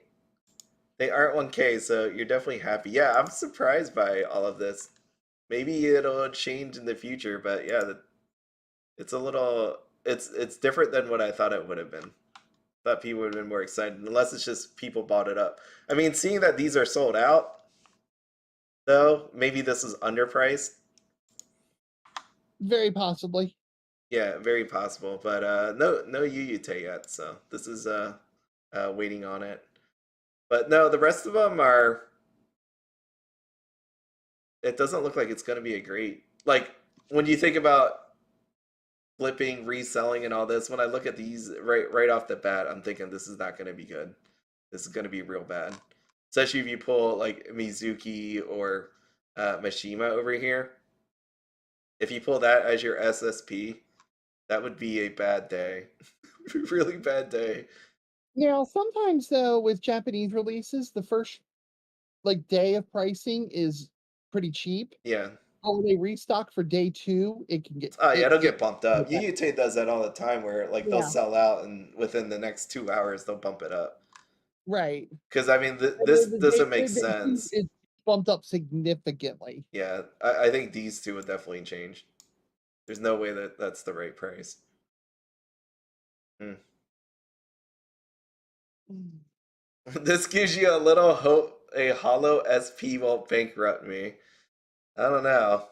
They aren't 1K, so you're definitely happy. Yeah, I'm surprised by all of this. Maybe it'll change in the future, but yeah, it's a little it's different than what I thought it would have been. Thought people would have been more excited, unless it's just people bought it up. I mean, seeing that these are sold out, though, maybe this is underpriced. Very possibly. Yeah, very possible. But no Yuyute yet, so this is waiting on it. But no, the rest of them are. It doesn't look like it's going to be a great, like, when you think about flipping, reselling, and all this. When I look at these right off the bat, I'm thinking this is not going to be good. This is going to be real bad, especially if you pull like Mizuki or Mashima over here. If you pull that as your SSP, that would be a bad day. Really bad day. Now, sometimes though, with Japanese releases, the first like day of pricing is pretty cheap. Yeah. Oh, they restock for day 2, it can get Oh yeah, it it'll gets get bumped up. okay. Yuyute does that all the time, where like they'll Yeah, sell out, and within the next 2 hours they'll bump it up. right. Because I mean, And this then the doesn't make day 2 sense. is bumped up significantly. Yeah, I think these two would definitely change. There's no way that that's the right price. Hmm. Mm. This gives you a little hope a hollow SP won't bankrupt me. I don't know.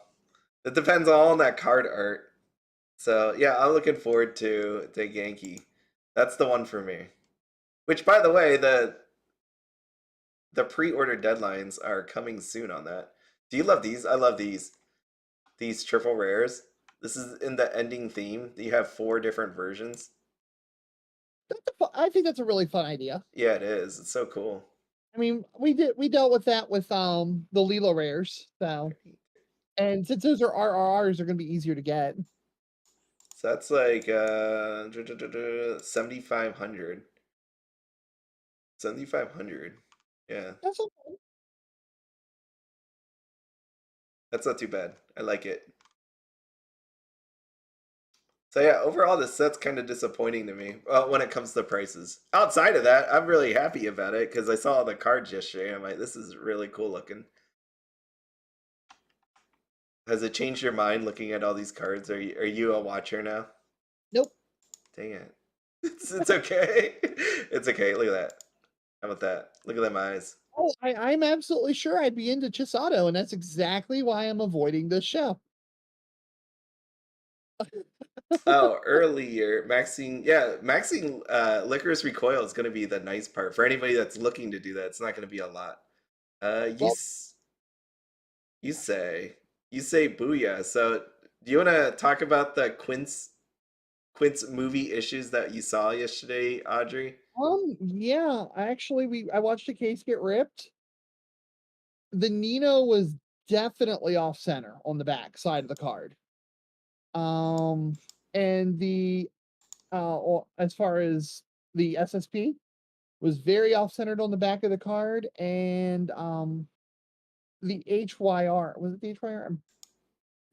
It depends all on that card art. So yeah, I'm looking forward to Genki. That's the one for me. Which, by the way, the pre-order deadlines are coming soon on that. Do you love these? I love these. These triple rares. This is in the ending theme. You have 4 different versions. I think that's a really fun idea. Yeah, it is. It's so cool. I mean, we dealt with that with the Lilo rares, so and since those are RRRs, they're gonna be easier to get. So that's like 7,500. 7,500. Yeah, That's okay. that's not too bad. I like it. So yeah, overall this set's kind of disappointing to me when it comes to prices. Outside of that, I'm really happy about it because I saw the cards yesterday. I'm like, this is really cool looking. Has it changed your mind looking at all these cards? Are you a watcher now? Nope. Dang it. It's okay. It's okay. Look at that. How about that? Look at them eyes. Oh, I'm absolutely sure I'd be into Chisato, and that's exactly why I'm avoiding this show. Oh, earlier, Maxine, yeah, Maxine Lycoris Recoil is going to be the nice part. For anybody that's looking to do that, it's not going to be a lot. Uh, you, Well, s- you say, you say booyah. So, do you want to talk about the Quints movie issues that you saw yesterday, Audrey? yeah, I watched a case get ripped. The Nino was definitely off center on the back side of the card. Um, and as far as the SSP was very off centered on the back of the card, and the HYR was it the HYR?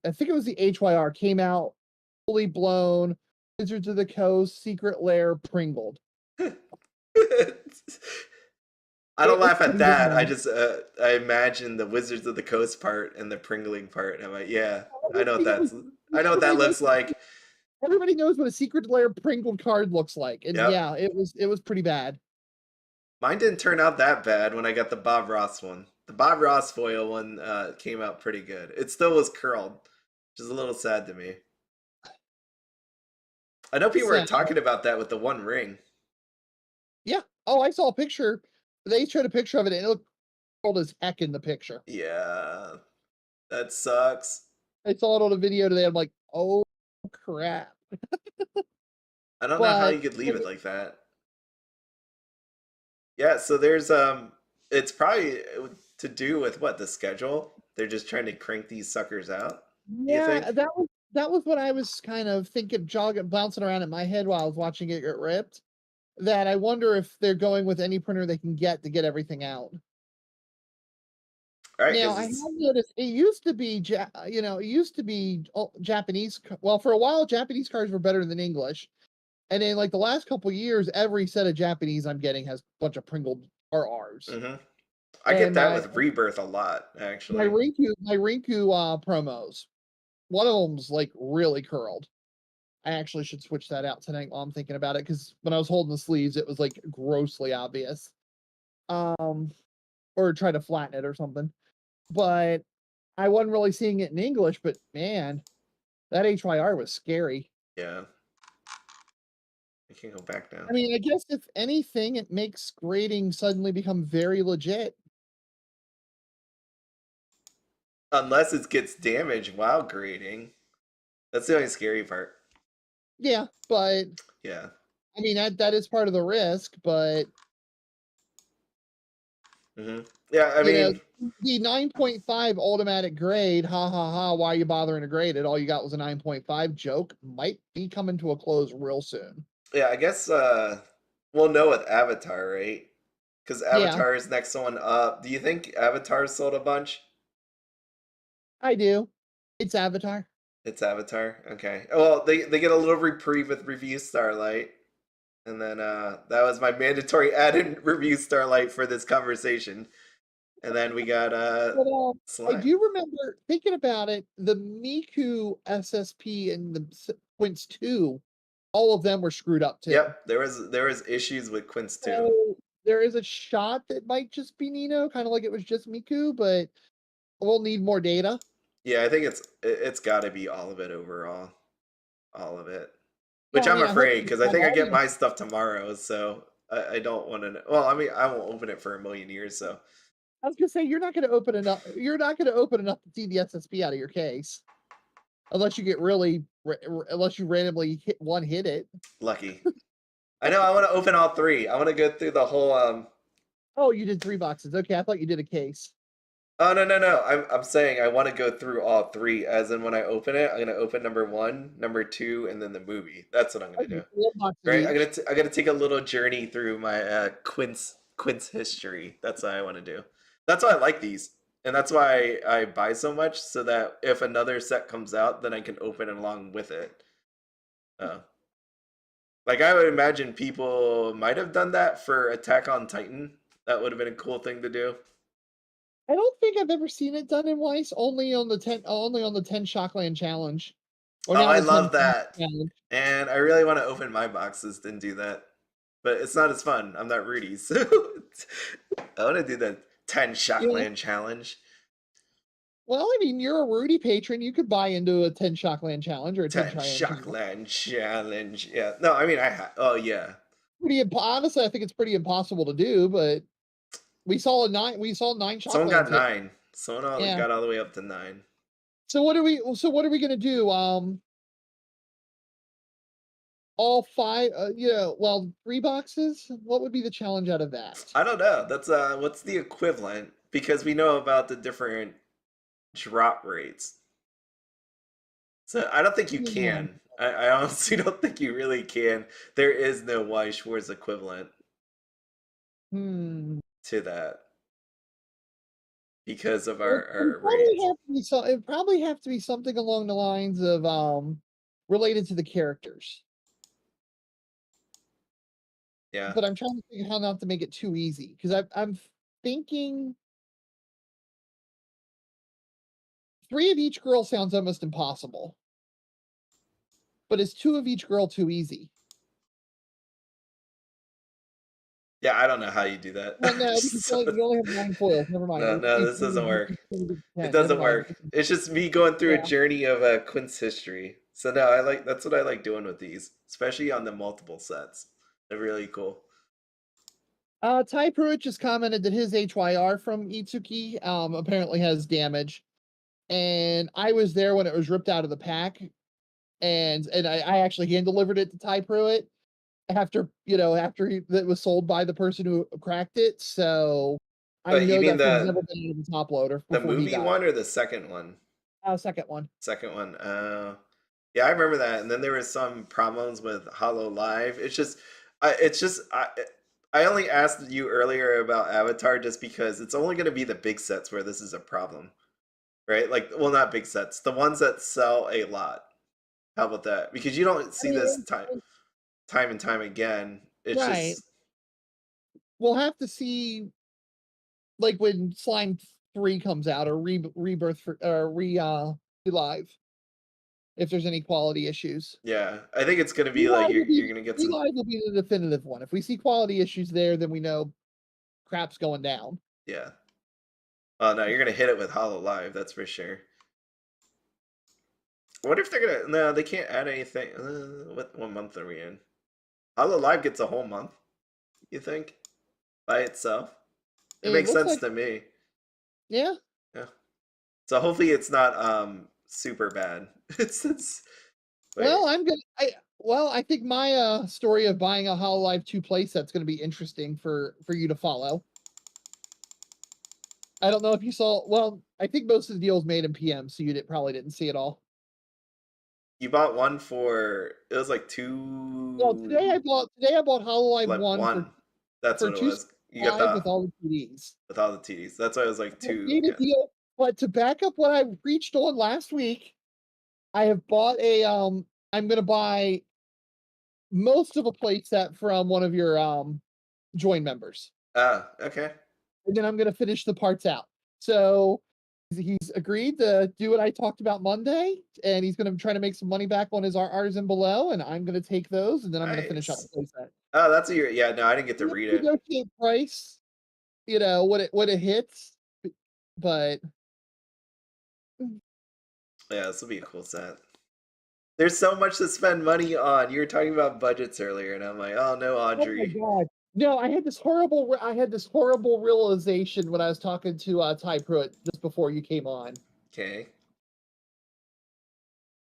I think it was the HYR came out fully blown. Wizards of the Coast, Secret Lair, Pringled. I don't It was laugh at pretty that. I bad. just I imagine the Wizards of the Coast part and the Pringling part. And I'm like, yeah, I know what Everybody that's. knows, I know what everybody that knows looks like. everybody knows what a Secret Lair Pringled card looks like. And Yep. yeah, it was pretty bad. Mine didn't turn out that bad when I got the Bob Ross one. The Bob Ross foil one came out pretty good. It still was curled, which is a little sad to me. I know people were So talking about that with the One Ring. yeah. Oh, I saw a picture. They showed a picture of it and it looked cold as heck in the picture. Yeah, that sucks. I saw it on a video today. I'm like, oh crap. I don't know how But you could leave it like that. Yeah, so there's it's probably to do with what, the schedule? They're just trying to crank these suckers out. Do you yeah, think? that was what I was kind of thinking, jogging, bouncing around in my head while I was watching it get ripped. That I wonder if they're going with any printer they can get to get everything out. All right, Now, because I have it's noticed it used to be, it used to be Japanese. Well, for a while, Japanese cards were better than English, and in like the last couple years, every set of Japanese I'm getting has a bunch of Pringle RRs. hmm I get And that my with Rebirth a lot, my actually. Rinku promos, one of them's like really curled. I actually should switch that out tonight while I'm thinking about it, because when I was holding the sleeves, it was like grossly obvious. Um, or try to flatten it or something. But I wasn't really seeing it in English, but man, that HYR was scary. Yeah, I can go back now. I mean, I guess if anything, it makes grading suddenly become very legit. Unless it gets damaged while grading. That's the only scary part. Yeah, but Yeah. I mean that is part of the risk, but hmm Yeah, I you know, mean, the 9.5 automatic grade, ha ha ha, why are you bothering to grade it? All you got was a 9.5 joke, might be coming to a close real soon. yeah, I guess we'll know with Avatar, right? Because Yeah, Avatar is next one up. Do you think Avatar sold a bunch? I do. It's Avatar. It's Avatar. Okay. Well, they get a little reprieve with Review Starlight, and then that was my mandatory add-in Review Starlight for this conversation. And then we got But I Slime. do remember thinking about it, the Miku SSP and the Quints 2, all of them were screwed up too. Yep, there was issues with Quints too. So there is a shot that might just be Nino, kind of like it was just Miku, but we'll need more data. Yeah, I think it's got to be all of it overall, all of it. Which Well, I I'm mean, I hope afraid you because I have think I all get the. my stuff tomorrow, so I don't want to. Well, I mean, I won't open it for a million years, so I was gonna say you're not gonna open enough. You're not gonna open enough to see the SSP out of your case, unless you get really, unless you randomly hit it. lucky. I know I want to open all three. I want to go through the whole. Oh, you did 3 boxes. Okay, I thought you did a case. Oh no no no! I'm saying I want to go through all three. As in, when I open it, I'm gonna open number one, number two, and then the movie. That's what I'm gonna Okay, do. 4 boxes Right? each. I'm gonna take a little journey through my Quints history. That's what I want to do. That's why I like these, and that's why I buy so much, so that if another set comes out, then I can open it along with it. Uh, like I would imagine people might have done that for Attack on Titan. That would have been a cool thing to do. I don't think I've ever seen it done in Weiss. Only on the 10 Shockland challenge, or Oh, now I the 10 love that, challenge. and I really want to open my boxes and do that, but it's not as fun. I'm not Rudy, so I want to do the 10 Yeah. Shockland challenge. Well, I mean, you're a Rudy patron. You could buy into a 10 Shockland challenge or a 10 10 Cheyenne challenge. Shockland challenge. Yeah. No, I mean oh yeah. Honestly, I think it's pretty impossible to do, but we saw 9 Someone got Shocklands hit. 9. Someone Yeah. got all the way up to 9. So what are we gonna do? All five, 3 boxes? What would be the challenge out of that? I don't know. That's what's the equivalent, because we know about the different drop rates. So I don't think you Yeah. can. I honestly don't think you really can. There is no Weiss Schwarz equivalent Hmm. to that because of It our rates. it'd probably have to be something along the lines of related to the characters. Yeah. But I'm trying to think how not to make it too easy, because I'm thinking 3 of each girl sounds almost impossible. But is 2 of each girl too easy? Yeah, I don't know how you do that. Well, no, because you only have 9 foils. Never mind. No, no, this doesn't work. You It 10. Never doesn't mind. work. It's just me going through a Yeah. journey of Quint's history. So no, that's what I like doing with these, especially on the multiple sets. They're really cool. Ty Pruitt just commented that his HYR from Itsuki apparently has damage. And I was there when it was ripped out of the pack. and I actually hand delivered it to Ty Pruitt after it was sold by the person who cracked it. So I But you know mean that thing's never been out of the top loader the before he movie died. one or the second one? Second one. Second one. Yeah, I remember that. And then there was some problems with Hollow Live. I only asked you earlier about Avatar just because it's only going to be the big sets where this is a problem, right? Like, well, not big sets, the ones that sell a lot. How about that? Because you don't I see this mean, time and time again. It's right. just We'll have to see, like when Slime 3 comes out, or Rebirth for Relive, if there's any quality issues. yeah. I think it's going to be like Relive you're going to get some will be the definitive one. If we see quality issues there, then we know crap's going down. yeah. Oh no, you're going to hit it with Hollow Live, that's for sure. I wonder if they're gonna. No, they can't add anything. What month are we in? Hollow Live gets a whole month. You think by itself? It It makes looks sense like, to me. yeah. Yeah. So hopefully it's not super bad. It's wait. Well, I think my story of buying a Hololive 2 playset's going to be interesting for you to follow. I don't know if you saw. Well, I think most of the deals made in PM, so you probably didn't see it all. You bought one for it was like two Well, today I bought Hololive like 1 one. That's for what it was. You got 265 with the all the TDs. with all the TDs. That's why it was like I two. made a Yeah. deal, but to back up what I reached on last week, I have bought I'm going to buy most of a playset from one of your join members. Ah, okay. And then I'm going to finish the parts out. So he's agreed to do what I talked about Monday, and he's going to try to make some money back on his Artisan Below, and I'm going to take those, and then I'm going to finish out Nice. the playset. Oh, that's a year. Yeah, no, I didn't get to We have read to it. negotiate price, what it hits, but Yeah, this will be a cool set. There's so much to spend money on. You were talking about budgets earlier, and I'm like, oh no, oh my Audrey. god. No, I had this horrible realization when I was talking to Ty Pruitt just before you came on. Okay.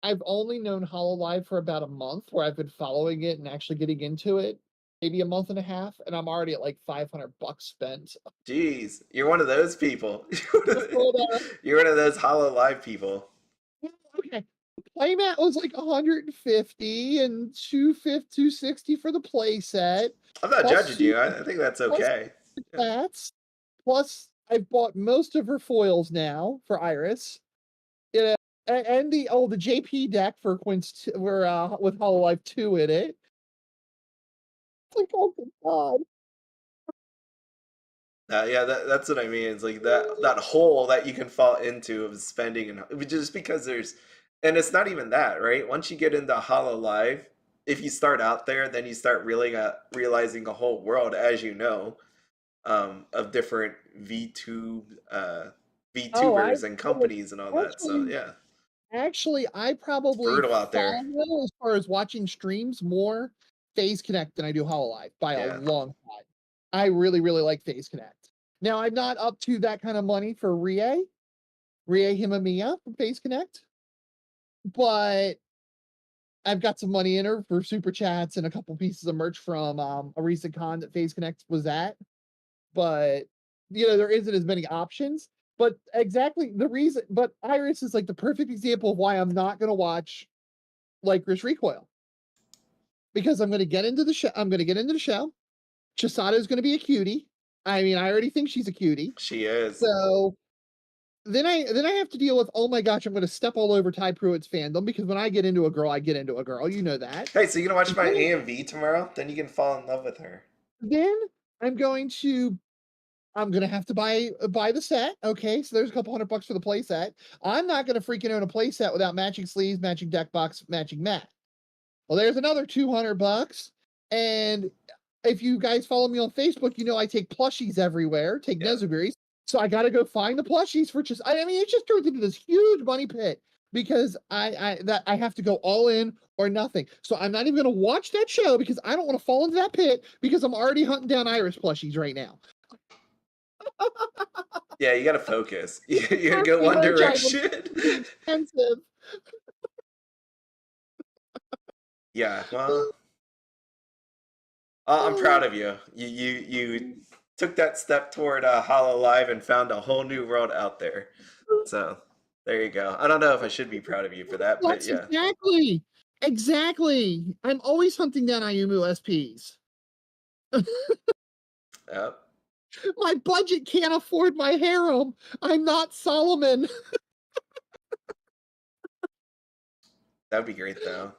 I've only known Hololive for about a month, where I've been following it and actually getting into it, maybe a month and a half, and I'm already at like $500 spent. Jeez, you're one of those people. Before that, You're one of those Hollow Live people. okay, playmat was like 150 and 260 for the playset. I'm not Plus judging you. I think that's plus okay. Yeah. stats. Plus, I've bought most of her foils now for Iris. You know, and the JP deck for Quints with Hololive 2 in it. It's like, oh my god. Yeah, that's what I mean. It's like that hole that you can fall into of spending, and just because there's, and it's not even that, right? Once you get into Hollow Live, if you start out there, then you start really realizing a whole world, as you know, of different Oh, VTubers and companies and all that. So actually, yeah, I it's probably brutal out there. follow, as far as watching streams, more Phase Connect than I do Hololive by a Yeah. long shot. I really, really like Phase Connect. Now, I'm not up to that kind of money for Rie Himamiya from Phase Connect, but I've got some money in her for super chats and a couple pieces of merch from a recent con that Phase Connect was at. But there isn't as many options. But exactly the reason, but Iris is like the perfect example of why I'm not going to watch Lycoris Recoil, because I'm going to get into the show. Chisato is going to be a cutie. I mean, I already think she's a cutie. She is. So then I have to deal with, oh my gosh, I'm going to step all over Ty Pruitt's fandom, because when I get into a girl, I get into a girl. You know that. Hey, so you gonna watch my Then, AMV tomorrow? Then you can fall in love with her. then I'm going to have to buy the set. Okay, so there's a couple $100 for the play set. I'm not gonna freaking own a play set without matching sleeves, matching deck box, matching mat. Well, there's another $200. And if you guys follow me on Facebook, I take plushies everywhere, take Yeah. Nezuberries. So I got to go find the plushies for just. I mean, it just turns into this huge money pit, because I have to go all in or nothing. So I'm not even going to watch that show, because I don't want to fall into that pit, because I'm already hunting down Iris plushies right now. Yeah, you gotta focus. You gotta go one direction. Expensive. Yeah, well, I'm proud of you. You took that step toward Hollow Live and found a whole new world out there. So there you go. I don't know if I should be proud of you for that, but That's yeah. exactly. Exactly. I'm always hunting down Ayumu SPs. Yep. My budget can't afford my harem. I'm not Solomon. That'd be great though.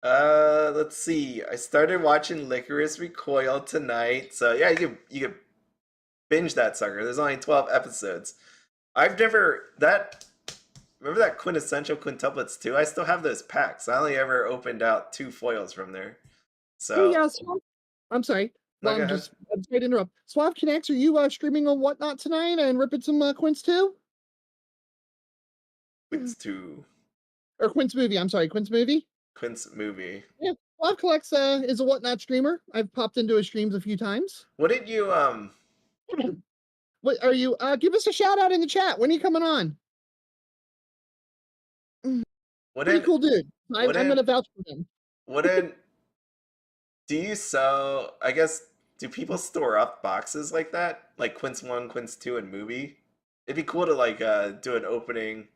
Let's see. I started watching Lycoris Recoil tonight. So yeah, you could binge that sucker. There's only 12 episodes. I've never that remember that Quintessential Quintuplets too? I still have those packs. I only ever opened out 2 foils from there. Oh So yeah, I'm sorry. no, Well, go ahead. I'm sorry to interrupt. Suave Connects, are you streaming on Whatnot tonight and ripping some Quints too? Quints 2. Or Quints movie? I'm sorry, Quints movie. Quints movie. Yeah, Suave Collects is a Whatnot streamer. I've popped into his streams a few times. What did you What are you? Give us a shout out in the chat. When are you coming on? what Pretty did cool dude. what I'm did gonna vouch for him. what did do you sell I guess do people store up boxes like that? Like Quints 1, Quints 2 and movie? It'd be cool to like do an opening.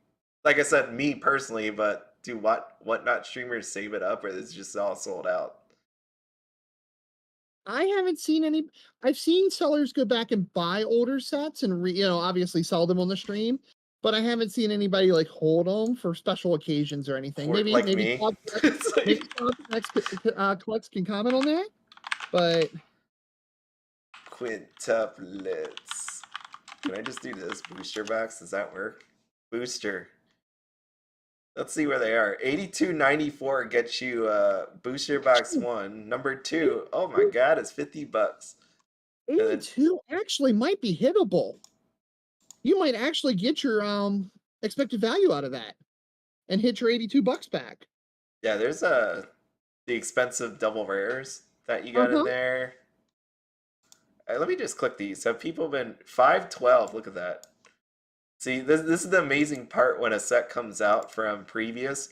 Like I said, me personally, but do whatnot streamers save it up or is it just all sold out? I haven't seen any. I've seen sellers go back and buy older sets and obviously sell them on the stream, but I haven't seen anybody like hold them for special occasions or anything. For Maybe like maybe me. It's like Collects can comment on that, but quintuplets. Can I just do this booster box? Does that work? Booster. Let's see where they are. 82.94 gets you booster box 1. Number 2, oh my god, it's $50. And then 82 actually might be hittable. You might actually get your expected value out of that and hit your $82 back. yeah, there's the expensive double rares that you got in Uh-huh. there. Let me just click these. Have people been 512? Look at that. See, this is the amazing part when a set comes out from previous.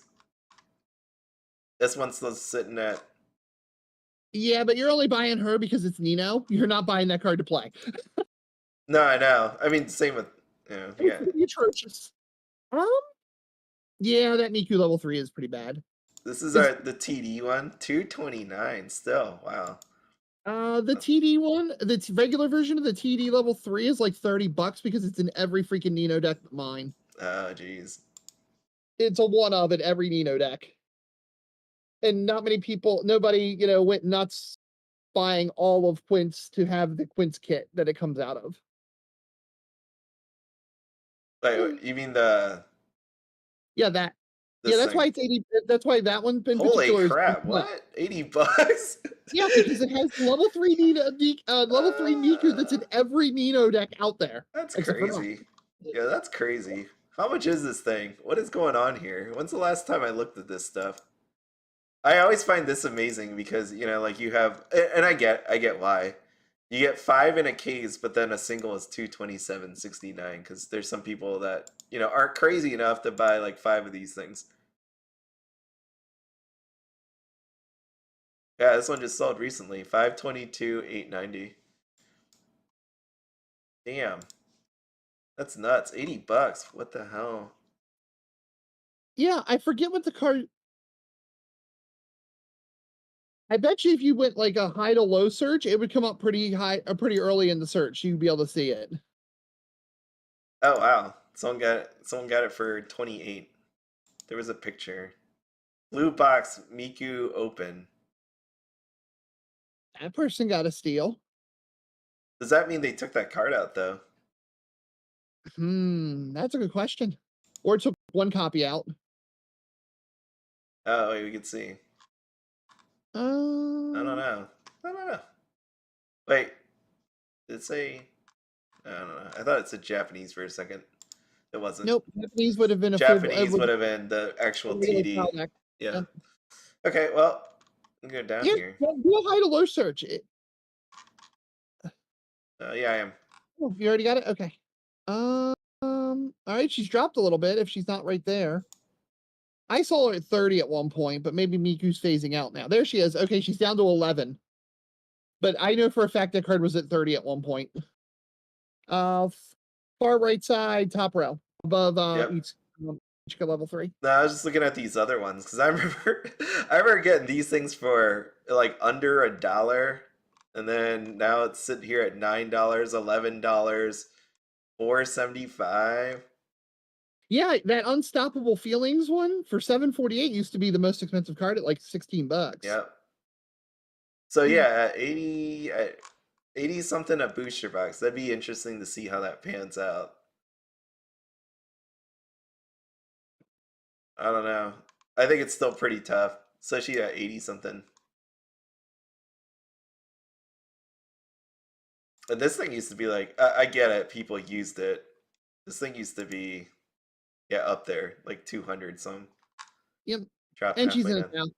This one's still sitting at. Yeah, but you're only buying her because it's Nino. You're not buying that card to play. No, I know. I mean, same with. Yeah, It's yeah. pretty atrocious. Yeah, that Miku level 3 is pretty bad. This is It's the TD one, 229 still. Wow. the TD one, the regular version of the TD level 3 is like $30 because it's in every freaking Nino deck but mine. Oh, jeez. It's a one of in every Nino deck. And not many people, nobody, went nuts buying all of Quints to have the Quints kit that it comes out of. Like, you mean the Yeah, this that's why thing? it's 80. That's why that one in Holy particular is crap! nuts. What? $80? Yeah, because it has level 3 level 3 Miku that's in every Nino deck out there. That's Except for crazy. Yeah, that's crazy. How much is this thing? What is going on here? When's the last time I looked at this stuff? I always find this amazing because like you have, and I get why. You get 5 in a case, but then a single is 227.69 because there's some people that aren't crazy enough to buy like 5 of these things. Yeah, this one just sold recently, 522.890. Damn, that's nuts. $80. What the hell? Yeah, I forget what the card. I bet you if you went like a high to low search, it would come up pretty high, pretty early in the search. You'd be able to see it. Oh wow, someone got it for 28. There was a picture. Blue box Miku open. That person got a steal. Does that mean they took that card out though? That's a good question. Or took one copy out. Oh, wait, we can see. I don't Um, know. I don't know. Wait, did it say? I don't know. I thought it said Japanese for a second. It wasn't. nope. Japanese would have been a full. Japanese would have been the actual TD. Yeah. Yeah, Okay, well, I'm go down yeah. here. Do a high to low search. Yeah, I am. Oh, you already got it. Okay. All right. She's dropped a little bit if she's not right there. I saw her at 30 at one point, but maybe Miku's phasing out now. There she is. Okay, she's down to 11. But I know for a fact that card was at 30 at one point. Far right side, top row, above Yep. Ichika level 3. No, I was just looking at these other ones because I remember I remember getting these things for like under $1, and then now it's sitting here at $9, $11, $4.75. Yeah, that Unstoppable Feelings one for 748 used to be the most expensive card at like $16. Yep. So yeah, at 80 something a booster box. That'd be interesting to see how that pans out. I don't know. I think it's still pretty tough, especially at 80 something. And this thing used to be like, I get it, people used it. This thing used to be, yeah, up there, like 200 some. Yep. Dropped And she's halfway in down. it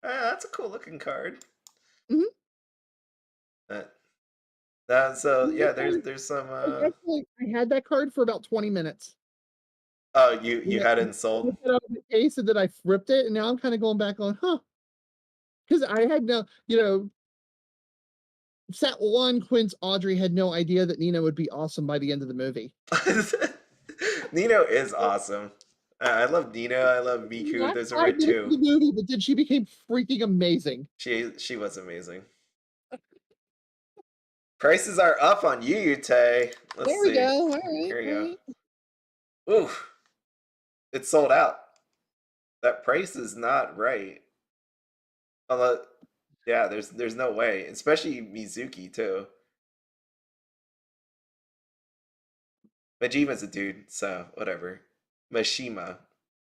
now. That's a cool looking card. Mm-hmm. So yeah, there's some. Actually, I had that card for about 20 minutes. Oh, you had it sold. I put out the case and then I flipped it, and now I'm kind of going back on, because I had no, set one, Quints Audrey had no idea that Nino would be awesome by the end of the movie. Nino is awesome. I love Nino. I love Miku. Those are my two. The movie, but then she became freaking amazing. She was amazing. Prices are up on Yuyute. Let's there we see. go. All right. Here we go. Ooh, it's sold out. That price is not right. Although, yeah, there's no way, especially Mizuki too. Majima's a dude, so whatever. Mashima.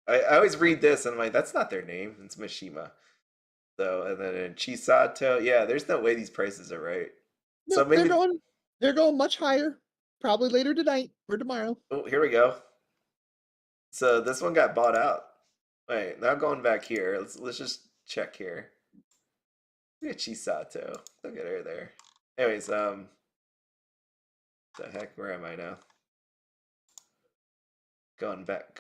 I always read this and I'm like, that's not their name. It's Mashima. So, and then in Chisato, yeah, there's no way these prices are right. No, So maybe they're going much higher. Probably later tonight or tomorrow. oh, here we go. So this one got bought out. Wait, now going back here. Let's just check here. Look at Chisato. Look at her there. Anyways, the heck, where am I now? Going back.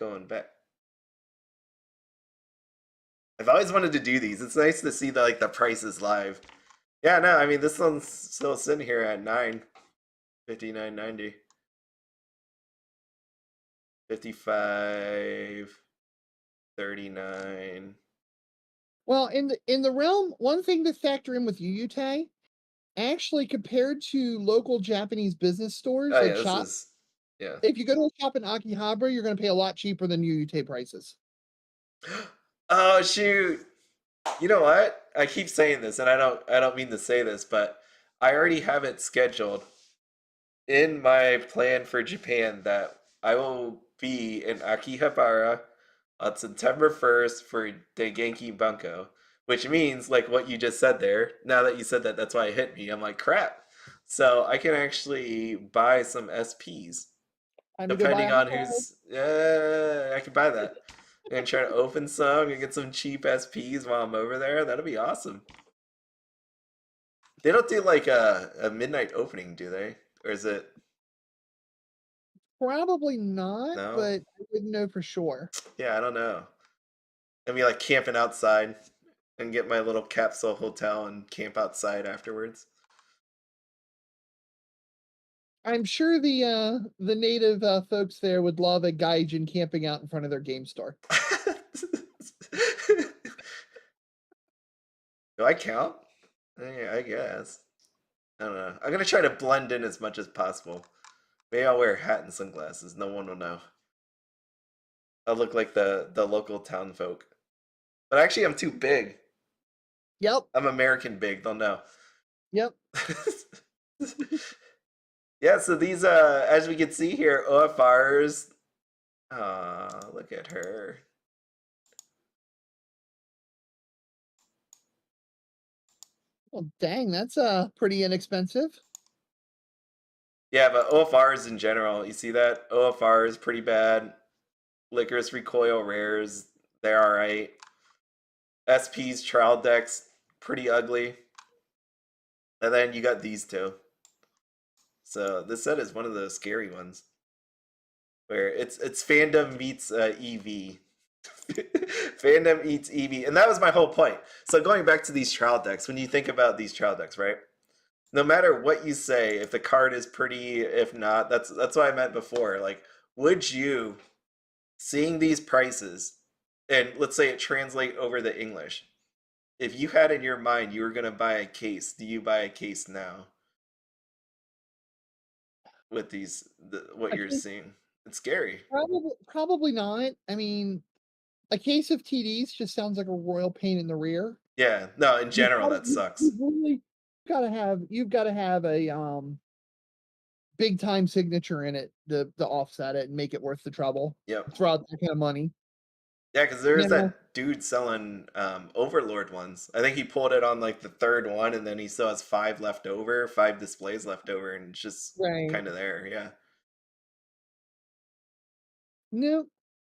I've always wanted to do these. It's nice to see the prices live. Yeah, no, I mean this one's still sitting here at $9.59.90. 55.39. Well, in the realm, one thing to factor in with Yuyute, actually compared to local Japanese business stores Oh like yeah, shops, yeah. if you go to a shop in Akihabara, you're going to pay a lot cheaper than Yuyute prices. Oh shoot! You know what? I keep saying this, and I don't mean to say this, but I already have it scheduled in my plan for Japan that I will be in Akihabara on September 1st for Daigenki Bunko, which means like what you just said there. Now that you said that, that's why it hit me. I'm like, crap. So I can actually buy some SPs. Depending on who's, yeah, I can buy that. I'm gonna try to open some and get some cheap SPs while I'm over there. That'll be awesome. They don't do like a midnight opening, do they? Or is it? Probably not, No? but I wouldn't know for sure. Yeah, I don't know. I'd be like camping outside and get my little capsule hotel and camp outside afterwards. I'm sure the native folks there would love a gaijin camping out in front of their game store. Do I count? Yeah, I guess. I don't know. I'm gonna try to blend in as much as possible. Maybe I'll wear a hat and sunglasses. No one will know. I'll look like the local town folk. But actually, I'm too big. Yep. I'm American big. They'll know. Yep. Yeah. So these, as we can see here, OFRs. Look at her. Well, dang, that's pretty inexpensive. Yeah, but OFRs in general, you see that? OFR is pretty bad. Lycoris Recoil rares, they're alright. SP's trial decks, pretty ugly. And then you got these two. So this set is one of the scary ones. Where it's fandom meets EV. Fandom eats Eevee, and that was my whole point. So going back to these trial decks, when you think about these trial decks, right? No matter what you say, if the card is pretty, if not, that's what I meant before. Like, would you, seeing these prices, and let's say it translate over the English, if you had in your mind you were gonna buy a case, do you buy a case now with what I you're think seeing? It's scary. probably not. I mean, a case of TDs just sounds like a royal pain in the rear. Yeah, no, in general that You sucks. really you've got to have a big time signature in it to offset it and make it worth the trouble. Yep. Throw out that kind of money. Yeah, because there was Now, that dude selling Overlord ones. I think he pulled it on like the third one, and then he still has 5 left over, 5 displays left over, and it's just right? kind of there. Yeah, No,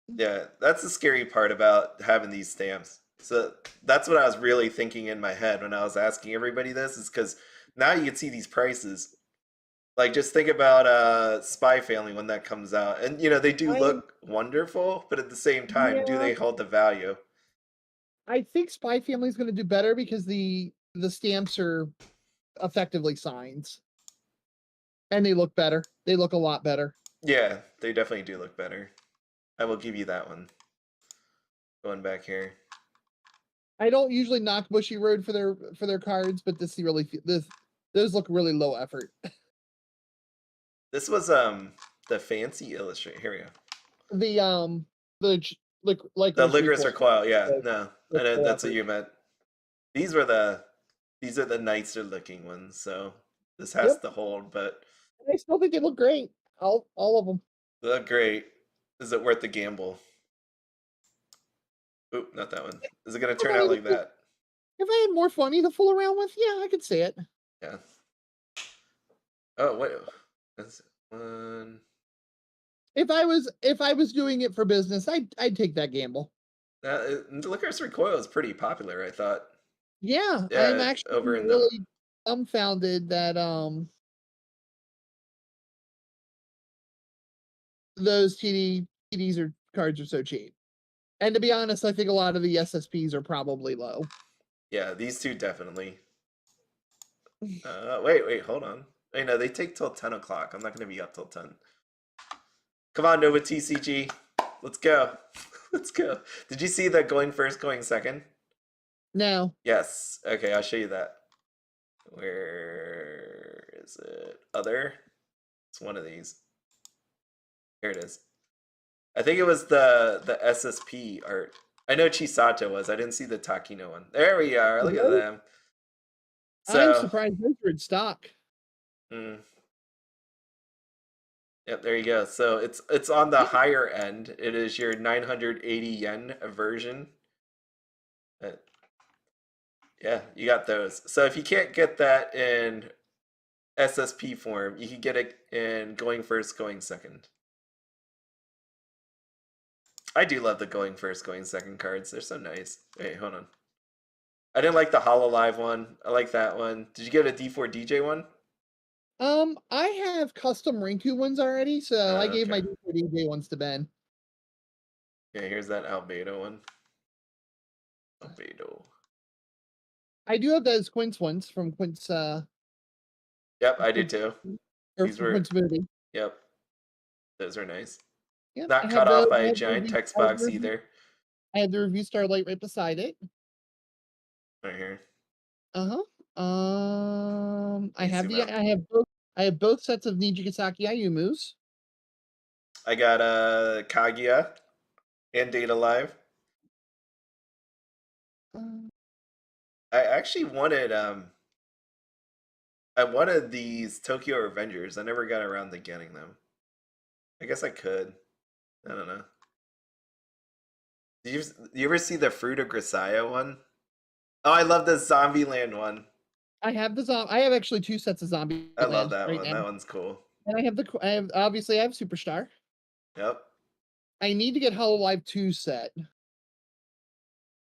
yeah. That's the scary part about having these stamps. So that's what I was really thinking in my head when I was asking everybody this, is because now you can see these prices. Like, just think about Spy Family when that comes out, and they do I look wonderful, but at the same time, do yeah, they hold the value? I think Spy Family is going to do better because the stamps are effectively signs and they look better. They look a lot better. Yeah, they definitely do look better. I will give you that one. Going back here. I don't usually knock Bushy Road for their cards, but those look really low effort. This was the fancy illustrate. Here we go. The like The Lycoris Lycoris Recoil. Recoil. Yeah, Low, no, I know low that's what effort. you meant. These were these are the nicer looking ones. So this has Yep. to hold, but I still think they look great. All of them. they look great. Is it worth the gamble? Oop, not that one. Is it gonna If turn I out had, like that? if I had more funny to fool around with, yeah, I could see it. Yeah. Oh wait, that's one. If I was doing it for business, I'd take that gamble. The Lycoris Recoil is pretty popular. I thought. Yeah, I'm Yeah, actually over in the really dumbfounded that those TDs are cards are so cheap. And to be honest, I think a lot of the SSPs are probably low. yeah, these two definitely. Wait, hold on. I know they take till 10 o'clock. I'm not gonna be up till 10. Come on, Nova TCG. Let's go. Let's go. Did you see that going first, going second? Now, Yes. Okay, I'll show you that. Where is it? Other? It's one of these. Here it is. I think it was the SSP art. I know Chisato was. I didn't see the Takina one. There we are. Look at them. I'm So, surprised those are in stock. mm, yep, there you go. So it's on the Yeah, higher end. It is your 980 yen version. Uh, yeah, you got those. So if you can't get that in SSP form, you can get it in going first, going second. I do love the going first, going second cards. They're so nice. Wait, hold on. I didn't like the Hololive one. I like that one. Did you get a D4 DJ one? I have custom Rinku ones already, so I gave Okay. my DJ ones to Ben. Yeah, here's that Albedo one. Albedo. I do have those Quints ones from Quints Yep, I did Quints too. or These from were, Quints Movie. yep, those are nice. Yep, Not cut off by a giant text I have box either. the review Starlight right beside it. Right here. Uh-huh. Let me zoom out. I have both sets of Nijigasaki Ayumus. I got Kaguya and Data Live. Uh, I actually wanted these Tokyo Revengers. I never got around to getting them. I guess I could. I don't know. You ever see the Fruit of Grisaya one? Oh, I love the Zombieland one. I have actually two sets of Zombie I love Land that right one. now. That one's cool. And I have Superstar. Yep. I need to get Hololive 2 set.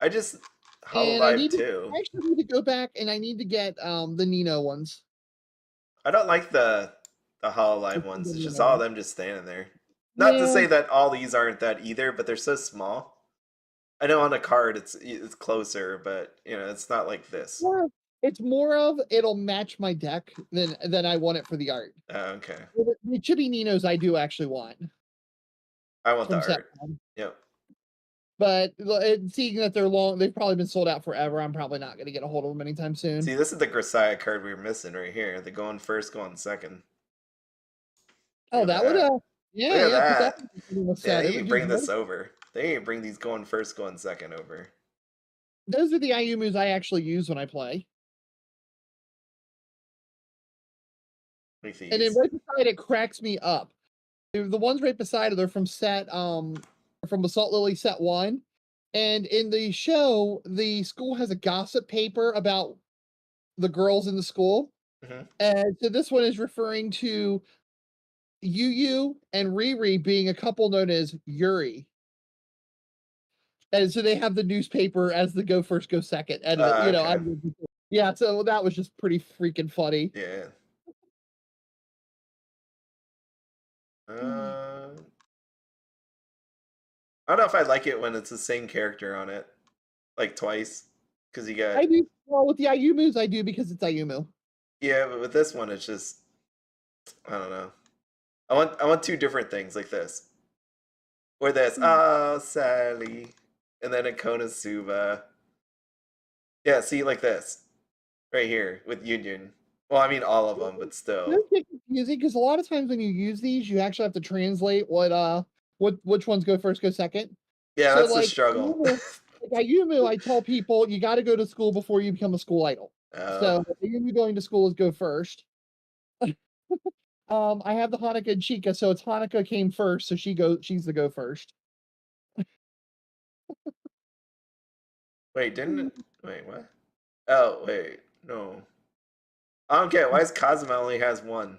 I just And I Hololive 2. actually need to go back and I need to get the Nino ones. I don't like the The Hololive ones. It's just Nino all of ones. them just standing there. Not to Yeah, say that all these aren't that either, but they're so small. I know on a card it's closer, but you know it's not like this. It's more of it'll match my deck than I want it for the art. Okay. The Chibi Ninos I do actually want I want the from set art. one. Yep. But seeing that they've probably been sold out forever, I'm probably not going to get a hold of them anytime soon. See, this is the Grisaya card we were missing right here. The going first, going second. Oh, Look at that would that. Look at yeah, put that that. in the Yeah, set. they It need would to do bring this more. over. They need to bring these going first, going second over. Those are the Ayumus I actually use when I play. Like And then these. right beside it cracks me up. The ones right beside it are from from Assault Lily set 1. And in the show, the school has a gossip paper about the girls in the school. Mm-hmm. And so this one is referring to Yu and Riri being a couple known as Yuri. And so they have the newspaper as the go first, go second. And Okay. yeah, so that was just pretty freaking funny. Yeah. Mm. I don't know if I like it when it's the same character on it, like twice, because you got I do well with the Ayumus, I do because it's Ayumu. yeah, but with this one it's just I don't know. I want two different things like this, or this oh Sally, and then a Konosuba. Yeah, see like this right here with Union. Well, I mean all of them, but still. Those get confusing because a lot of times when you use these, you actually have to translate which ones go first, go second. Yeah, So that's the struggle. like Ayumu, I tell people you got to go to school before you become a school idol. Oh, So Ayumu going to school is go first. I have the Hanukkah and Chika, so it's Hanukkah came first, so she's the go first. wait, didn't it? Wait, what? Oh, wait, no. I don't get it. Why is Kazuma only has one?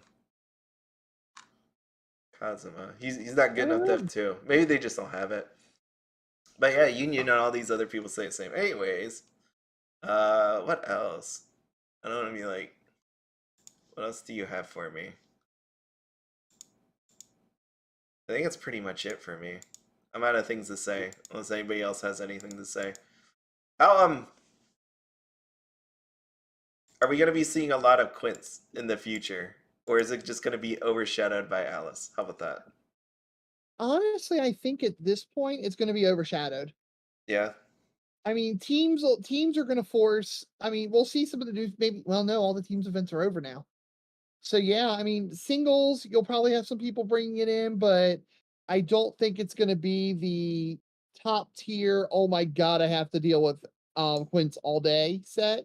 Kazuma. He's not I good don't enough to have know. two. Maybe they just don't have it. But yeah, Union and all these other people say the same. Anyways, what else? I don't want to be like, what else do you have for me? I think that's pretty much it for me. I'm out of things to say, unless anybody else has anything to say. How are we gonna be seeing a lot of Quints in the future, or is it just gonna be overshadowed by Alice? How about that? Honestly, I think at this point it's going to be overshadowed. Yeah, I mean, teams are going to force. I mean, we'll see some of the news. Maybe, well, no, all the teams events are over now. So yeah, I mean, singles, you'll probably have some people bringing it in, but I don't think it's going to be the top tier. Oh my god, I have to deal with Quints all day set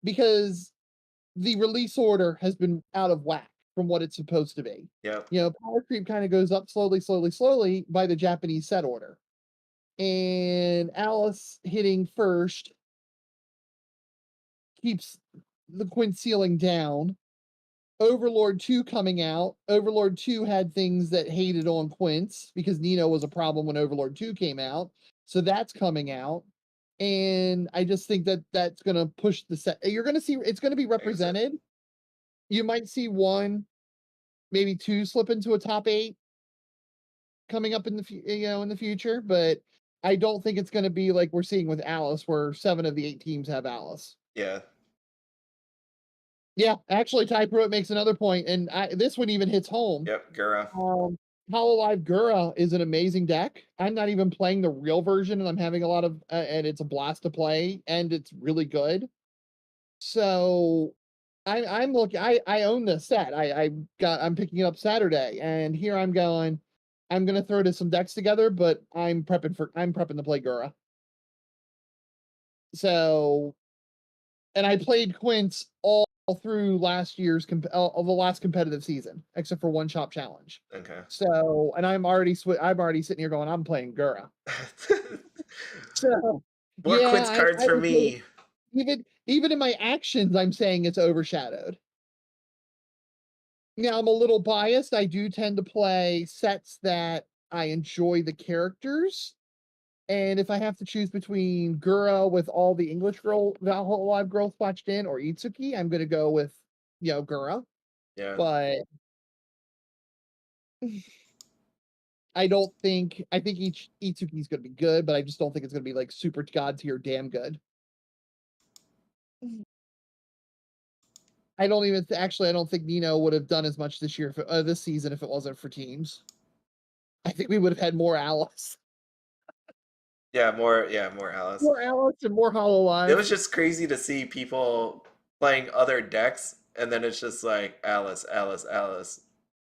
because the release order has been out of whack from what it's supposed to be. yep, Power creep kind of goes up slowly, slowly, slowly by the Japanese set order. And Alice hitting first keeps the Quint ceiling down. Overlord 2 coming out. Overlord 2 had things that hated on Quints because Nino was a problem when Overlord 2 came out. So that's coming out. And I just think that that's going to push the set. You're going to see it's going to be represented. You might see one, maybe two slip into a top 8 coming up in the future, but I don't think it's going to be like we're seeing with Alice where 7 of the 8 teams have Alice. yeah, Yeah, actually, Ty Pruitt makes another point, and this one even hits home. yep, Gura. Hollow Alive Gura is an amazing deck. I'm not even playing the real version, and I'm having a lot of, and it's a blast to play, and it's really good. So, I'm looking. I own this set. I'm picking it up Saturday, and here I'm going. I'm gonna throw some decks together, but I'm prepping to play Gura. So, and I played Quints all through last year's of the last competitive season, except for one shop challenge. Okay. So, and I'm already sitting here going, I'm playing Gura. So, More yeah, Quints cards I for would say me. even in my actions, I'm saying it's overshadowed. Now, I'm a little biased. I do tend to play sets that I enjoy the characters. And if I have to choose between Gura with all the English live girls watched in or Itsuki, I'm going to go with, Gura. Yeah. But I think Itsuki's gonna be good, but I just don't think it's gonna be like super god tier damn good. I don't think Nino would have done as much this year this season if it wasn't for teams. I think we would have had more Alice. More Alice. More Alice and more Hololive. It was just crazy to see people playing other decks, and then it's just like Alice.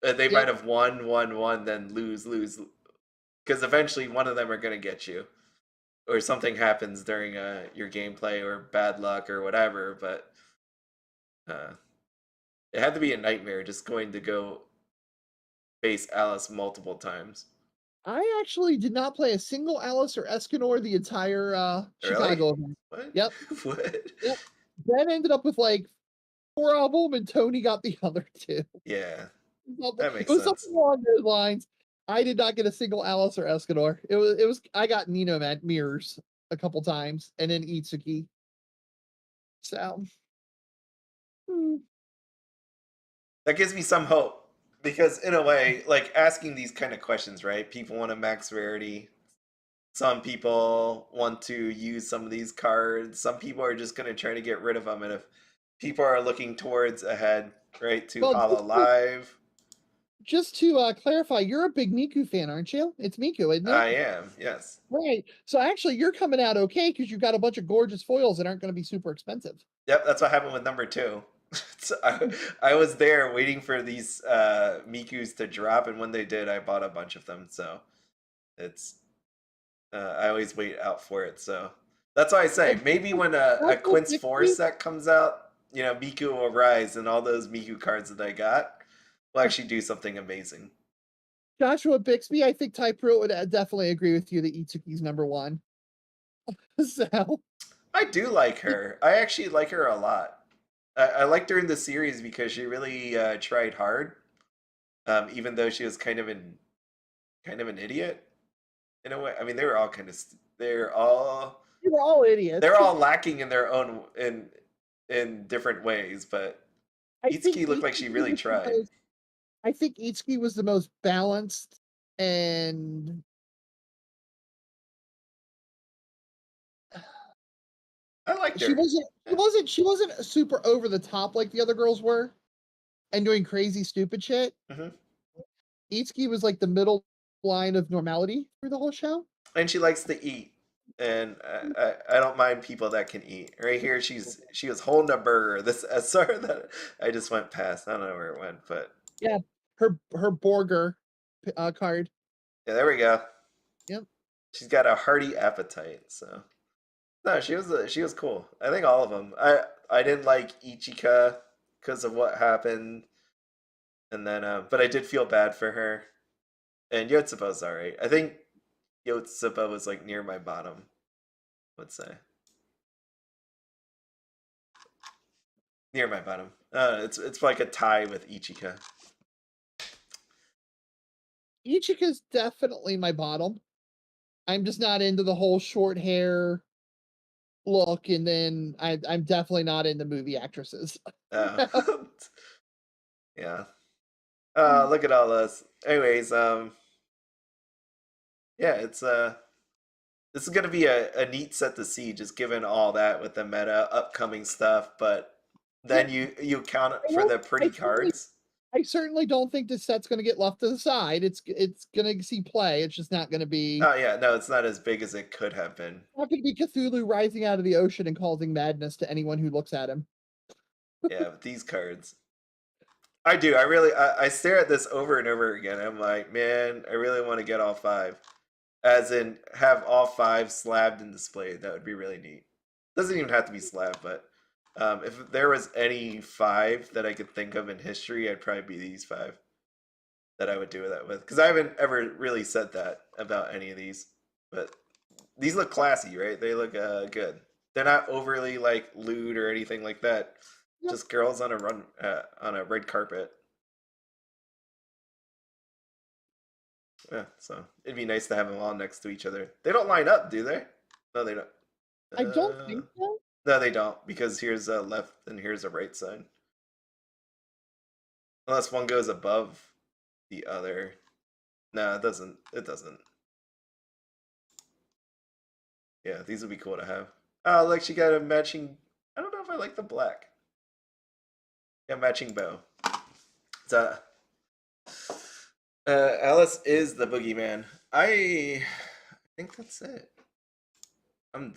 They might have won, then lose, because eventually one of them are gonna get you, or something happens during your gameplay, or bad luck, or whatever. But it had to be a nightmare just going to go face Alice multiple times. I actually did not play a single Alice or Escanor the entire Chicago event. What? Yep. What? Yep. Ben ended up with like 4 album, and Tony got the other 2. Yeah, That makes it was sense. something along those lines. I did not get a single Alice or Escanor. It was I got Nino mirrors a couple times, and then Itsuki. So that gives me some hope, because in a way, like, asking these kind of questions, right? People want a max rarity. Some people want to use some of these cards. Some people are just going to try to get rid of them. And if people are looking towards ahead, right, to Hololive. Just to clarify, you're a big Miku fan, aren't you? It's Miku, isn't it? I am, yes. Right. So actually, you're coming out okay because you've got a bunch of gorgeous foils that aren't going to be super expensive. Yep, that's what happened with number 2. So I was there waiting for these Mikus to drop, and when they did, I bought a bunch of them. So it's I always wait out for it. So that's why I say maybe when a Quints 4 set comes out, Miku will rise, and all those Miku cards that I got will actually do something amazing. Joshua Bixby, I think Type Pro would definitely agree with you that Itsuki's number 1. So I do like her. I actually like her a lot. I liked her in the series because she really tried hard, even though she was kind of an idiot in a way. I mean, they were all idiots. They're all lacking in their own in different ways, but Itsuki looked like she really tried. I think Itsuki was the most balanced, and I liked her. She wasn't super over the top like the other girls were, and doing crazy stupid shit. Mm-hmm. Itsuki was like the middle line of normality through the whole show. And she likes to eat, and I don't mind people that can eat. Right here, she was holding a burger. This SR that I just went past. I don't know where it went, but yeah, her burger card. Yeah, there we go. Yep. She's got a hearty appetite. So no, she was cool. I think all of them. I didn't like Ichika because of what happened, and then but I did feel bad for her. And Yotsuba's alright. I think Yotsuba was like near my bottom, let's say. Near my bottom. It's like a tie with Ichika. Ichika's definitely my bottom. I'm just not into the whole short hair look, and then I'm definitely not into movie actresses. Yeah. Look at all this. Anyways, yeah, it's this is gonna be a neat set to see, just given all that with the meta upcoming stuff, but then you count for the pretty cards. I certainly don't think this set's going to get left to the side. It's going to see play. It's just not going to be. Oh yeah, no, it's not as big as it could have been. Not going to be Cthulhu rising out of the ocean and causing madness to anyone who looks at him. Yeah, but these cards, I do. I stare at this over and over again. I'm like, man, I really want to get all 5, as in have all 5 slabbed and displayed. That would be really neat. Doesn't even have to be slabbed, but if there was any 5 that I could think of in history, I'd probably be these 5 that I would do that with. Because I haven't ever really said that about any of these. But these look classy, right? They look good. They're not overly like lewd or anything like that. Yep. Just girls on a red carpet. Yeah, so it'd be nice to have them all next to each other. They don't line up, do they? No, they don't. I don't think so. No, they don't, because here's a left and here's a right side. Unless one goes above the other. No, it doesn't. It doesn't. Yeah, these would be cool to have. Oh, look, she got a matching. I don't know if I like the black. Yeah, matching bow. So, Alice is the boogeyman. I think that's it. I'm